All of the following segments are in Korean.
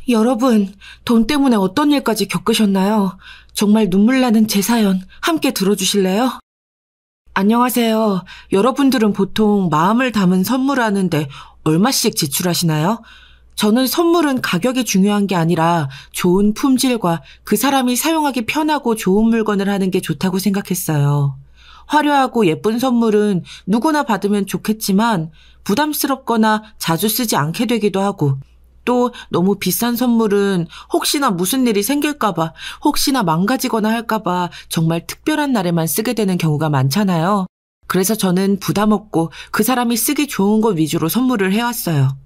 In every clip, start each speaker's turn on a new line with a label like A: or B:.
A: 여러분, 돈 때문에 어떤 일까지 겪으셨나요? 정말 눈물 나는 제 사연 함께 들어주실래요? 안녕하세요. 여러분들은 보통 마음을 담은 선물을 하는데 얼마씩 지출하시나요? 저는 선물은 가격이 중요한 게 아니라 좋은 품질과 그 사람이 사용하기 편하고 좋은 물건을 하는 게 좋다고 생각했어요. 화려하고 예쁜 선물은 누구나 받으면 좋겠지만 부담스럽거나 자주 쓰지 않게 되기도 하고, 또 너무 비싼 선물은 혹시나 무슨 일이 생길까봐, 혹시나 망가지거나 할까봐 정말 특별한 날에만 쓰게 되는 경우가 많잖아요. 그래서 저는 부담 없고 그 사람이 쓰기 좋은 것 위주로 선물을 해왔어요.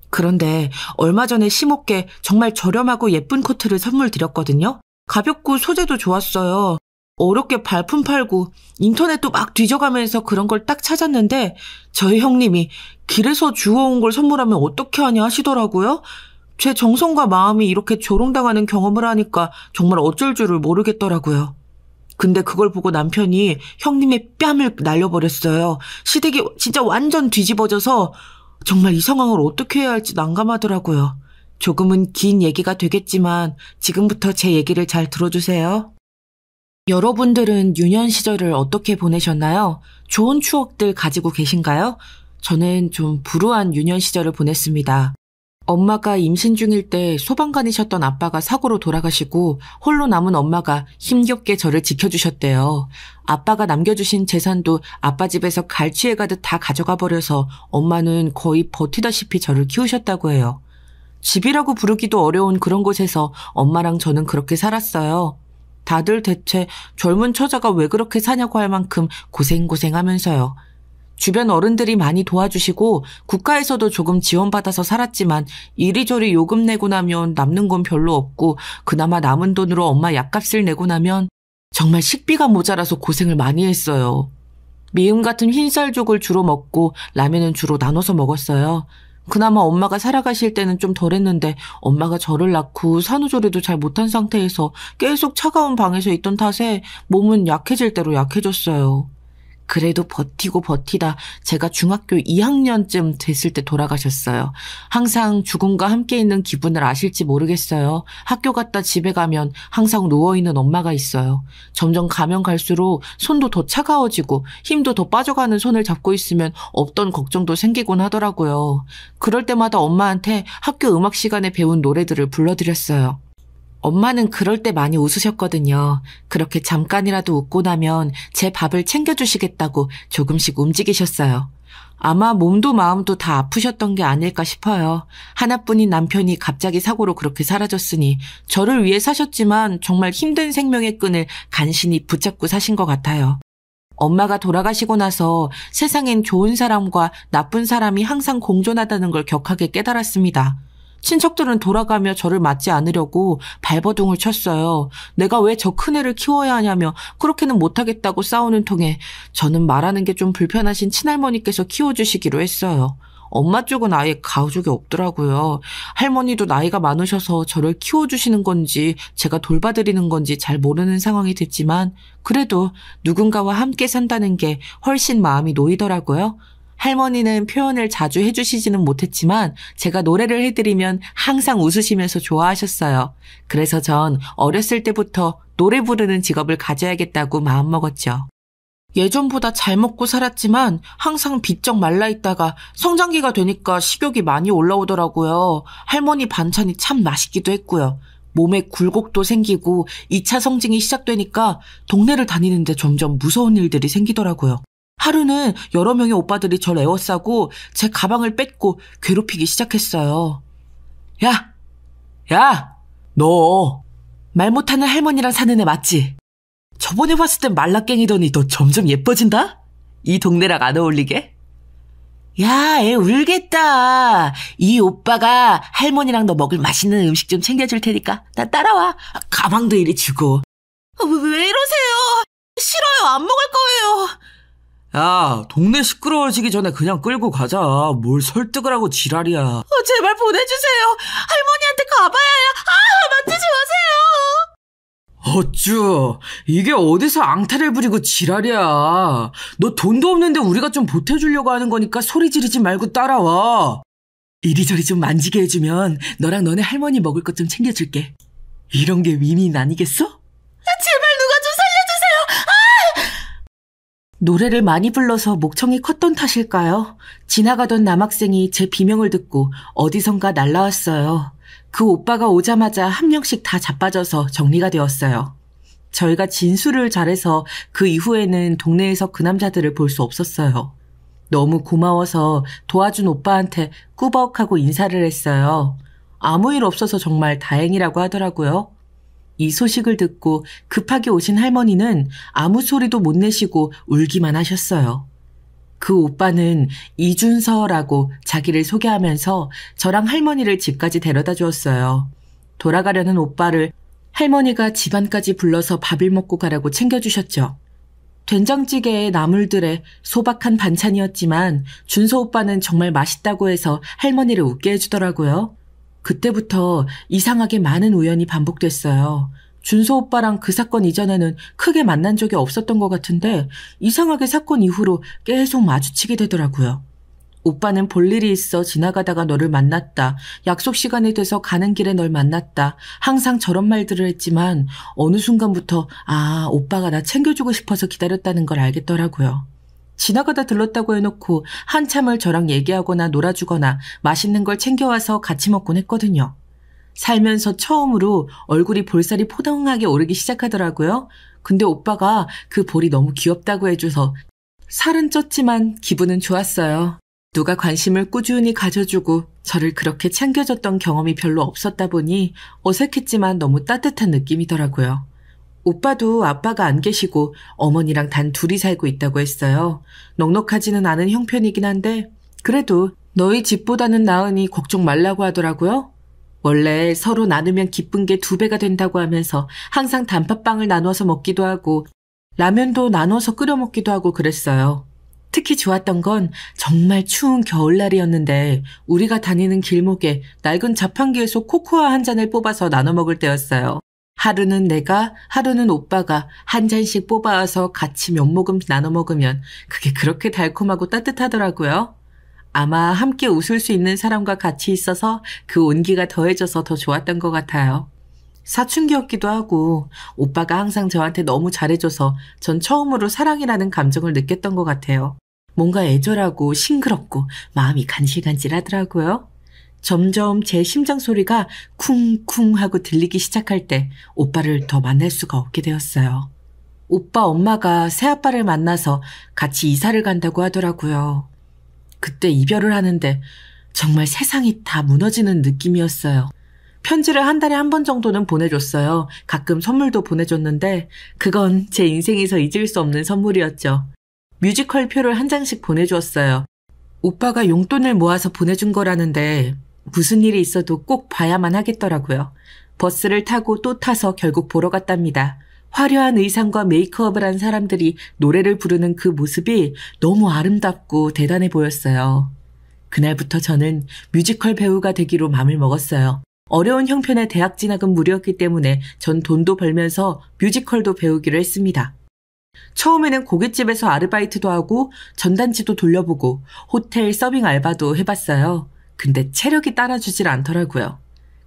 A: 그런데 얼마 전에 심오께 정말 저렴하고 예쁜 코트를 선물 드렸거든요. 가볍고 소재도 좋았어요. 어렵게 발품 팔고 인터넷도 막 뒤져가면서 그런 걸 딱 찾았는데 저희 형님이 길에서 주워온 걸 선물하면 어떻게 하냐 하시더라고요. 제 정성과 마음이 이렇게 조롱당하는 경험을 하니까 정말 어쩔 줄을 모르겠더라고요. 근데 그걸 보고 남편이 형님의 뺨을 날려버렸어요. 시댁이 진짜 완전 뒤집어져서 정말 이 상황을 어떻게 해야 할지 난감하더라고요. 조금은 긴 얘기가 되겠지만 지금부터 제 얘기를 잘 들어주세요. 여러분들은 유년 시절을 어떻게 보내셨나요? 좋은 추억들 가지고 계신가요? 저는 좀 불우한 유년 시절을 보냈습니다. 엄마가 임신 중일 때 소방관이셨던 아빠가 사고로 돌아가시고 홀로 남은 엄마가 힘겹게 저를 지켜주셨대요. 아빠가 남겨주신 재산도 아빠 집에서 갈취해가듯 다 가져가 버려서 엄마는 거의 버티다시피 저를 키우셨다고 해요. 집이라고 부르기도 어려운 그런 곳에서 엄마랑 저는 그렇게 살았어요. 다들 대체 젊은 처자가 왜 그렇게 사냐고 할 만큼 고생하면서요. 주변 어른들이 많이 도와주시고 국가에서도 조금 지원받아서 살았지만 이리저리 요금 내고 나면 남는 건 별로 없고, 그나마 남은 돈으로 엄마 약값을 내고 나면 정말 식비가 모자라서 고생을 많이 했어요. 미음 같은 흰쌀죽을 주로 먹고 라면은 주로 나눠서 먹었어요. 그나마 엄마가 살아가실 때는 좀 덜했는데 엄마가 저를 낳고 산후조리도 잘 못한 상태에서 계속 차가운 방에서 있던 탓에 몸은 약해질 대로 약해졌어요. 그래도 버티고 버티다 제가 중학교 2학년쯤 됐을 때 돌아가셨어요. 항상 죽음과 함께 있는 기분을 아실지 모르겠어요. 학교 갔다 집에 가면 항상 누워있는 엄마가 있어요. 점점 가면 갈수록 손도 더 차가워지고 힘도 더 빠져가는 손을 잡고 있으면 없던 걱정도 생기곤 하더라고요. 그럴 때마다 엄마한테 학교 음악 시간에 배운 노래들을 불러드렸어요. 엄마는 그럴 때 많이 웃으셨거든요. 그렇게 잠깐이라도 웃고 나면 제 밥을 챙겨주시겠다고 조금씩 움직이셨어요. 아마 몸도 마음도 다 아프셨던 게 아닐까 싶어요. 하나뿐인 남편이 갑자기 사고로 그렇게 사라졌으니 저를 위해 사셨지만 정말 힘든 생명의 끈을 간신히 붙잡고 사신 것 같아요. 엄마가 돌아가시고 나서 세상엔 좋은 사람과 나쁜 사람이 항상 공존하다는 걸 격하게 깨달았습니다. 친척들은 돌아가며 저를 맞지 않으려고 발버둥을 쳤어요. 내가 왜 저 큰애를 키워야 하냐며 그렇게는 못하겠다고 싸우는 통에 저는 말하는 게 좀 불편하신 친할머니께서 키워주시기로 했어요. 엄마 쪽은 아예 가족이 없더라고요. 할머니도 나이가 많으셔서 저를 키워주시는 건지 제가 돌봐드리는 건지 잘 모르는 상황이 됐지만 그래도 누군가와 함께 산다는 게 훨씬 마음이 놓이더라고요. 할머니는 표현을 자주 해주시지는 못했지만 제가 노래를 해드리면 항상 웃으시면서 좋아하셨어요. 그래서 전 어렸을 때부터 노래 부르는 직업을 가져야겠다고 마음먹었죠. 예전보다 잘 먹고 살았지만 항상 비쩍 말라있다가 성장기가 되니까 식욕이 많이 올라오더라고요. 할머니 반찬이 참 맛있기도 했고요. 몸에 굴곡도 생기고 2차 성징이 시작되니까 동네를 다니는데 점점 무서운 일들이 생기더라고요. 하루는 여러 명의 오빠들이 저를 에워싸고 제 가방을 뺏고 괴롭히기 시작했어요. 야, 너 말 못하는 할머니랑 사는 애 맞지? 저번에 봤을 땐 말라깽이더니 너 점점 예뻐진다? 이 동네랑 안 어울리게? 야, 애 울겠다. 이 오빠가 할머니랑 너 먹을 맛있는 음식 좀 챙겨줄 테니까 나 따라와. 가방도 이리 주고. 왜 이러세요? 싫어요. 안 먹을 거예요. 야, 동네 시끄러워지기 전에 그냥 끌고 가자. 뭘 설득을 하고 지랄이야. 제발 보내주세요. 할머니한테 가봐야 해요. 만지지 마세요. 어쭈, 이게 어디서 앙탈을 부리고 지랄이야. 너 돈도 없는데 우리가 좀 보태주려고 하는 거니까 소리 지르지 말고 따라와. 이리저리 좀 만지게 해주면 너랑 너네 할머니 먹을 것 좀 챙겨줄게. 이런 게 윈윈 아니겠어? 제발 누가 좀 살려주세요. 노래를 많이 불러서 목청이 컸던 탓일까요? 지나가던 남학생이 제 비명을 듣고 어디선가 날라왔어요. 그 오빠가 오자마자 한 명씩 다 자빠져서 정리가 되었어요. 저희가 진술을 잘해서 그 이후에는 동네에서 그 남자들을 볼 수 없었어요. 너무 고마워서 도와준 오빠한테 꾸벅하고 인사를 했어요. 아무 일 없어서 정말 다행이라고 하더라고요. 이 소식을 듣고 급하게 오신 할머니는 아무 소리도 못 내시고 울기만 하셨어요. 그 오빠는 이준서라고 자기를 소개하면서 저랑 할머니를 집까지 데려다 주었어요. 돌아가려는 오빠를 할머니가 집안까지 불러서 밥을 먹고 가라고 챙겨주셨죠. 된장찌개에 나물들에 소박한 반찬이었지만 준서 오빠는 정말 맛있다고 해서 할머니를 웃게 해주더라고요. 그때부터 이상하게 많은 우연이 반복됐어요. 준서 오빠랑 그 사건 이전에는 크게 만난 적이 없었던 것 같은데 이상하게 사건 이후로 계속 마주치게 되더라고요. 오빠는 볼 일이 있어 지나가다가 너를 만났다. 약속 시간이 돼서 가는 길에 널 만났다. 항상 저런 말들을 했지만 어느 순간부터 오빠가 나 챙겨주고 싶어서 기다렸다는 걸 알겠더라고요. 지나가다 들렀다고 해놓고 한참을 저랑 얘기하거나 놀아주거나 맛있는 걸 챙겨와서 같이 먹곤 했거든요. 살면서 처음으로 얼굴이 볼살이 포동하게 오르기 시작하더라고요. 근데 오빠가 그 볼이 너무 귀엽다고 해줘서 살은 쪘지만 기분은 좋았어요. 누가 관심을 꾸준히 가져주고 저를 그렇게 챙겨줬던 경험이 별로 없었다 보니 어색했지만 너무 따뜻한 느낌이더라고요. 오빠도 아빠가 안 계시고 어머니랑 단 둘이 살고 있다고 했어요. 넉넉하지는 않은 형편이긴 한데 그래도 너희 집보다는 나으니 걱정 말라고 하더라고요. 원래 서로 나누면 기쁜 게 2배가 된다고 하면서 항상 단팥빵을 나눠서 먹기도 하고 라면도 나눠서 끓여 먹기도 하고 그랬어요. 특히 좋았던 건 정말 추운 겨울날이었는데 우리가 다니는 길목에 낡은 자판기에서 코코아 한 잔을 뽑아서 나눠 먹을 때였어요. 하루는 내가, 하루는 오빠가 한 잔씩 뽑아와서 같이 몇 모금 나눠 먹으면 그게 그렇게 달콤하고 따뜻하더라고요. 아마 함께 웃을 수 있는 사람과 같이 있어서 그 온기가 더해져서 더 좋았던 것 같아요. 사춘기였기도 하고 오빠가 항상 저한테 너무 잘해줘서 전 처음으로 사랑이라는 감정을 느꼈던 것 같아요. 뭔가 애절하고 싱그럽고 마음이 간질간질하더라고요. 점점 제 심장 소리가 쿵쿵 하고 들리기 시작할 때 오빠를 더 만날 수가 없게 되었어요. 오빠 엄마가 새아빠를 만나서 같이 이사를 간다고 하더라고요. 그때 이별을 하는데 정말 세상이 다 무너지는 느낌이었어요. 편지를 한 달에 한 번 정도는 보내줬어요. 가끔 선물도 보내줬는데 그건 제 인생에서 잊을 수 없는 선물이었죠. 뮤지컬 표를 한 장씩 보내주었어요. 오빠가 용돈을 모아서 보내준 거라는데 무슨 일이 있어도 꼭 봐야만 하겠더라고요. 버스를 타고 또 타서 결국 보러 갔답니다. 화려한 의상과 메이크업을 한 사람들이 노래를 부르는 그 모습이 너무 아름답고 대단해 보였어요. 그날부터 저는 뮤지컬 배우가 되기로 마음을 먹었어요. 어려운 형편의 대학 진학은 무료였기 때문에 전 돈도 벌면서 뮤지컬도 배우기로 했습니다. 처음에는 고깃집에서 아르바이트도 하고 전단지도 돌려보고 호텔 서빙 알바도 해봤어요. 근데 체력이 따라주질 않더라고요.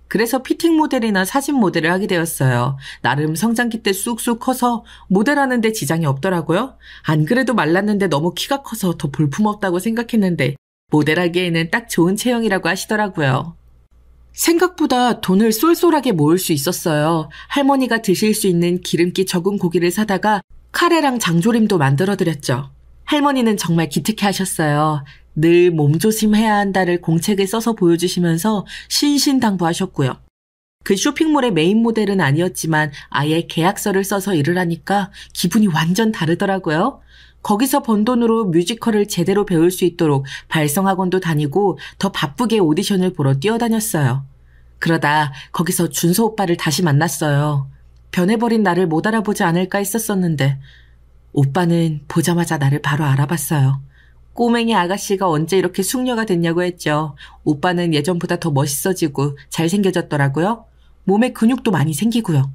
A: 그래서 피팅 모델이나 사진 모델을 하게 되었어요. 나름 성장기 때 쑥쑥 커서 모델하는 데 지장이 없더라고요. 안 그래도 말랐는데 너무 키가 커서 더 볼품없다고 생각했는데 모델하기에는 딱 좋은 체형이라고 하시더라고요. 생각보다 돈을 쏠쏠하게 모을 수 있었어요. 할머니가 드실 수 있는 기름기 적은 고기를 사다가 카레랑 장조림도 만들어드렸죠. 할머니는 정말 기특해 하셨어요. 늘 몸조심해야 한다를 공책에 써서 보여주시면서 신신당부하셨고요. 그 쇼핑몰의 메인 모델은 아니었지만 아예 계약서를 써서 일을 하니까 기분이 완전 다르더라고요. 거기서 번 돈으로 뮤지컬을 제대로 배울 수 있도록 발성학원도 다니고 더 바쁘게 오디션을 보러 뛰어다녔어요. 그러다 거기서 준서 오빠를 다시 만났어요. 변해버린 나를 못 알아보지 않을까 했었었는데 오빠는 보자마자 나를 바로 알아봤어요. 꼬맹이 아가씨가 언제 이렇게 숙녀가 됐냐고 했죠. 오빠는 예전보다 더 멋있어지고 잘생겨졌더라고요. 몸에 근육도 많이 생기고요.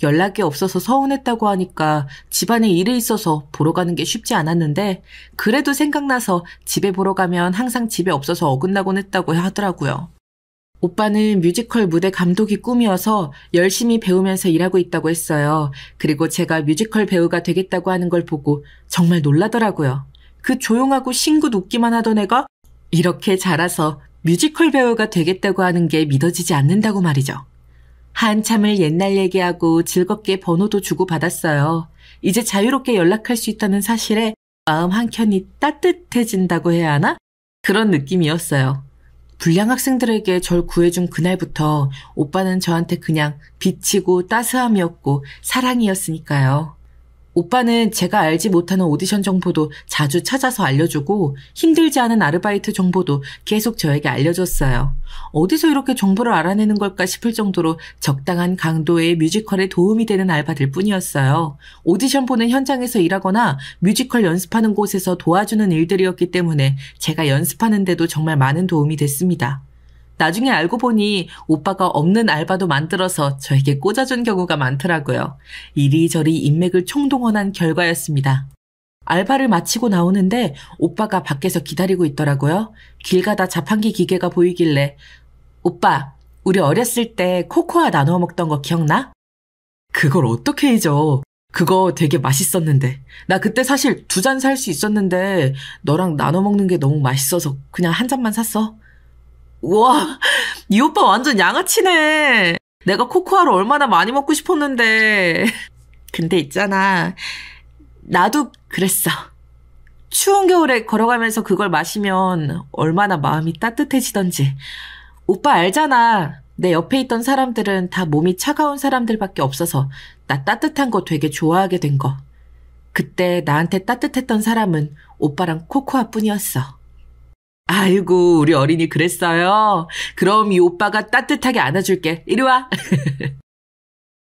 A: 연락이 없어서 서운했다고 하니까 집안에 일이 있어서 보러 가는 게 쉽지 않았는데 그래도 생각나서 집에 보러 가면 항상 집에 없어서 어긋나곤 했다고 하더라고요. 오빠는 뮤지컬 무대 감독이 꿈이어서 열심히 배우면서 일하고 있다고 했어요. 그리고 제가 뮤지컬 배우가 되겠다고 하는 걸 보고 정말 놀라더라고요. 그 조용하고 싱긋 웃기만 하던 애가 이렇게 자라서 뮤지컬 배우가 되겠다고 하는 게 믿어지지 않는다고 말이죠. 한참을 옛날 얘기하고 즐겁게 번호도 주고받았어요. 이제 자유롭게 연락할 수 있다는 사실에 마음 한켠이 따뜻해진다고 해야 하나? 그런 느낌이었어요. 불량 학생들에게 절 구해준 그날부터 오빠는 저한테 그냥 빛이고 따스함이었고 사랑이었으니까요. 오빠는 제가 알지 못하는 오디션 정보도 자주 찾아서 알려주고 힘들지 않은 아르바이트 정보도 계속 저에게 알려줬어요. 어디서 이렇게 정보를 알아내는 걸까 싶을 정도로 적당한 강도의 뮤지컬에 도움이 되는 알바들 뿐이었어요. 오디션 보는 현장에서 일하거나 뮤지컬 연습하는 곳에서 도와주는 일들이었기 때문에 제가 연습하는데도 정말 많은 도움이 됐습니다. 나중에 알고 보니 오빠가 없는 알바도 만들어서 저에게 꽂아준 경우가 많더라고요. 이리저리 인맥을 총동원한 결과였습니다. 알바를 마치고 나오는데 오빠가 밖에서 기다리고 있더라고요. 길 가다 자판기 기계가 보이길래 오빠, 우리 어렸을 때 코코아 나눠 먹던 거 기억나? 그걸 어떻게 잊어? 그거 되게 맛있었는데. 나 그때 사실 2잔 살 수 있었는데 너랑 나눠 먹는 게 너무 맛있어서 그냥 한 잔만 샀어. 우와, 이 오빠 완전 양아치네. 내가 코코아를 얼마나 많이 먹고 싶었는데. 근데 있잖아, 나도 그랬어. 추운 겨울에 걸어가면서 그걸 마시면 얼마나 마음이 따뜻해지던지. 오빠 알잖아. 내 옆에 있던 사람들은 다 몸이 차가운 사람들밖에 없어서 나 따뜻한 거 되게 좋아하게 된 거. 그때 나한테 따뜻했던 사람은 오빠랑 코코아뿐이었어. 아이고, 우리 어린이 그랬어요. 그럼 이 오빠가 따뜻하게 안아줄게. 이리 와.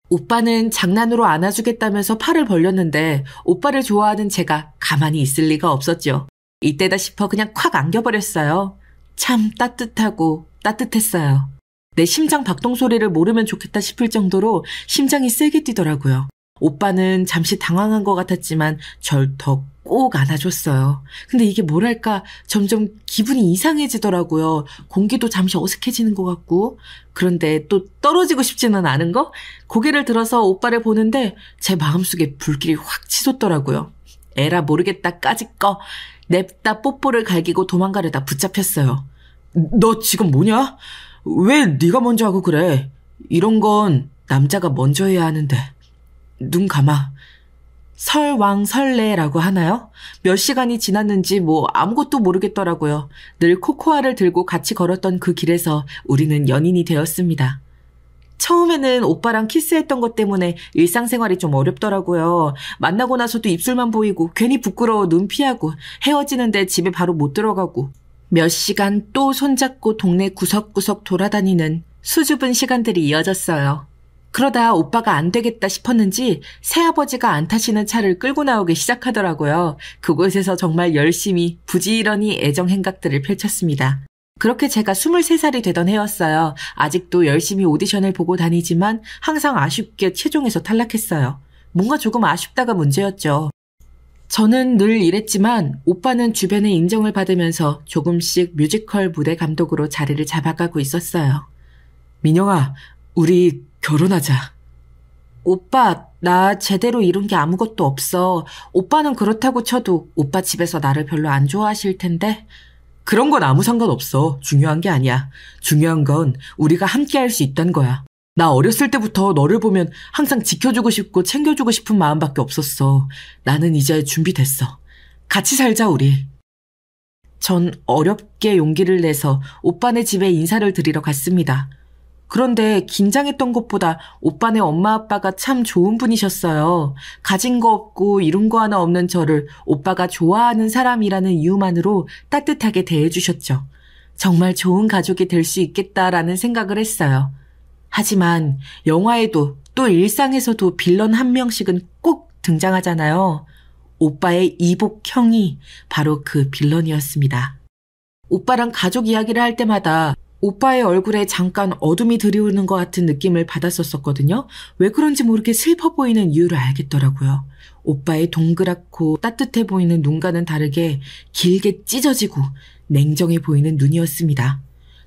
A: 오빠는 장난으로 안아주겠다면서 팔을 벌렸는데 오빠를 좋아하는 제가 가만히 있을 리가 없었죠. 이때다 싶어 그냥 콱 안겨버렸어요. 참 따뜻하고 따뜻했어요. 내 심장 박동 소리를 모르면 좋겠다 싶을 정도로 심장이 세게 뛰더라고요. 오빠는 잠시 당황한 것 같았지만 절 더 꼭 안아줬어요. 근데 이게 뭐랄까 점점 기분이 이상해지더라고요. 공기도 잠시 어색해지는 것 같고. 그런데 또 떨어지고 싶지는 않은 거? 고개를 들어서 오빠를 보는데 제 마음속에 불길이 확 치솟더라고요. 에라 모르겠다 까짓거. 냅다 뽀뽀를 갈기고 도망가려다 붙잡혔어요. 너 지금 뭐냐? 왜 네가 먼저 하고 그래? 이런 건 남자가 먼저 해야 하는데. 눈 감아. 설왕설래라고 하나요? 몇 시간이 지났는지 아무것도 모르겠더라고요. 늘 코코아를 들고 같이 걸었던 그 길에서 우리는 연인이 되었습니다. 처음에는 오빠랑 키스했던 것 때문에 일상생활이 좀 어렵더라고요. 만나고 나서도 입술만 보이고 괜히 부끄러워 눈 피하고 헤어지는데 집에 바로 못 들어가고 몇 시간 또 손잡고 동네 구석구석 돌아다니는 수줍은 시간들이 이어졌어요. 그러다 오빠가 안 되겠다 싶었는지 새아버지가 안 타시는 차를 끌고 나오기 시작하더라고요. 그곳에서 정말 열심히 부지런히 애정 행각들을 펼쳤습니다. 그렇게 제가 23살이 되던 해였어요. 아직도 열심히 오디션을 보고 다니지만 항상 아쉽게 최종에서 탈락했어요. 뭔가 조금 아쉽다가 문제였죠. 저는 늘 이랬지만 오빠는 주변의 인정을 받으면서 조금씩 뮤지컬 무대 감독으로 자리를 잡아가고 있었어요. 민영아, 우리 결혼하자. 오빠, 나 제대로 이룬 게 아무것도 없어. 오빠는 그렇다고 쳐도 오빠 집에서 나를 별로 안 좋아하실 텐데. 그런 건 아무 상관없어. 중요한 게 아니야. 중요한 건 우리가 함께 할 수 있다는 거야. 나 어렸을 때부터 너를 보면 항상 지켜주고 싶고 챙겨주고 싶은 마음밖에 없었어. 나는 이제 준비됐어. 같이 살자, 우리. 전 어렵게 용기를 내서 오빠네 집에 인사를 드리러 갔습니다. 그런데 긴장했던 것보다 오빠네 엄마 아빠가 참 좋은 분이셨어요. 가진 거 없고 이룬 거 하나 없는 저를 오빠가 좋아하는 사람이라는 이유만으로 따뜻하게 대해주셨죠. 정말 좋은 가족이 될 수 있겠다라는 생각을 했어요. 하지만 영화에도 또 일상에서도 빌런 한 명씩은 꼭 등장하잖아요. 오빠의 이복 형이 바로 그 빌런이었습니다. 오빠랑 가족 이야기를 할 때마다 오빠의 얼굴에 잠깐 어둠이 드리우는 것 같은 느낌을 받았었거든요. 왜 그런지 모르게 슬퍼 보이는 이유를 알겠더라고요. 오빠의 동그랗고 따뜻해 보이는 눈과는 다르게 길게 찢어지고 냉정해 보이는 눈이었습니다.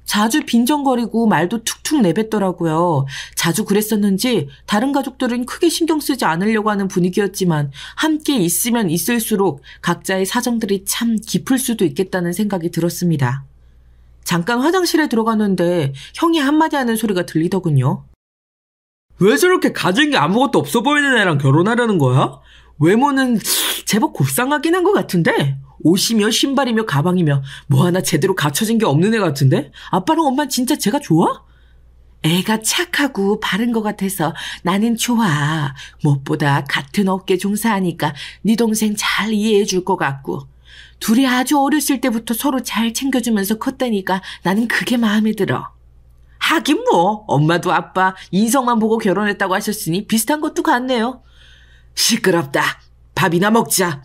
A: 자주 빈정거리고 말도 툭툭 내뱉더라고요. 자주 그랬었는지 다른 가족들은 크게 신경 쓰지 않으려고 하는 분위기였지만 함께 있으면 있을수록 각자의 사정들이 참 깊을 수도 있겠다는 생각이 들었습니다. 잠깐 화장실에 들어갔는데 형이 한마디 하는 소리가 들리더군요.
B: 왜 저렇게 가진 게 아무것도 없어 보이는 애랑 결혼하려는 거야?
A: 외모는 제법 곱상하긴 한 것 같은데 옷이며 신발이며 가방이며 뭐 하나 제대로 갖춰진 게 없는 애 같은데? 아빠랑 엄마는 진짜 제가 좋아? 애가 착하고 바른 것 같아서 나는 좋아. 무엇보다 같은 업계 종사하니까 네 동생 잘 이해해 줄 것 같고 둘이 아주 어렸을 때부터 서로 잘 챙겨주면서 컸다니까 나는 그게 마음에 들어. 하긴 뭐 엄마도 아빠 인성만 보고 결혼했다고 하셨으니 비슷한 것도 같네요. 시끄럽다. 밥이나 먹자.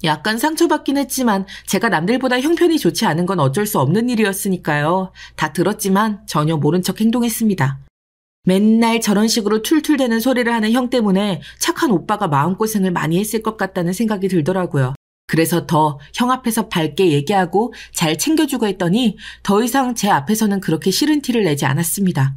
A: 약간 상처받긴 했지만 제가 남들보다 형편이 좋지 않은 건 어쩔 수 없는 일이었으니까요. 다 들었지만 전혀 모른 척 행동했습니다. 맨날 저런 식으로 툴툴대는 소리를 하는 형 때문에 착한 오빠가 마음고생을 많이 했을 것 같다는 생각이 들더라고요. 그래서 더 형 앞에서 밝게 얘기하고 잘 챙겨주고 했더니 더 이상 제 앞에서는 그렇게 싫은 티를 내지 않았습니다.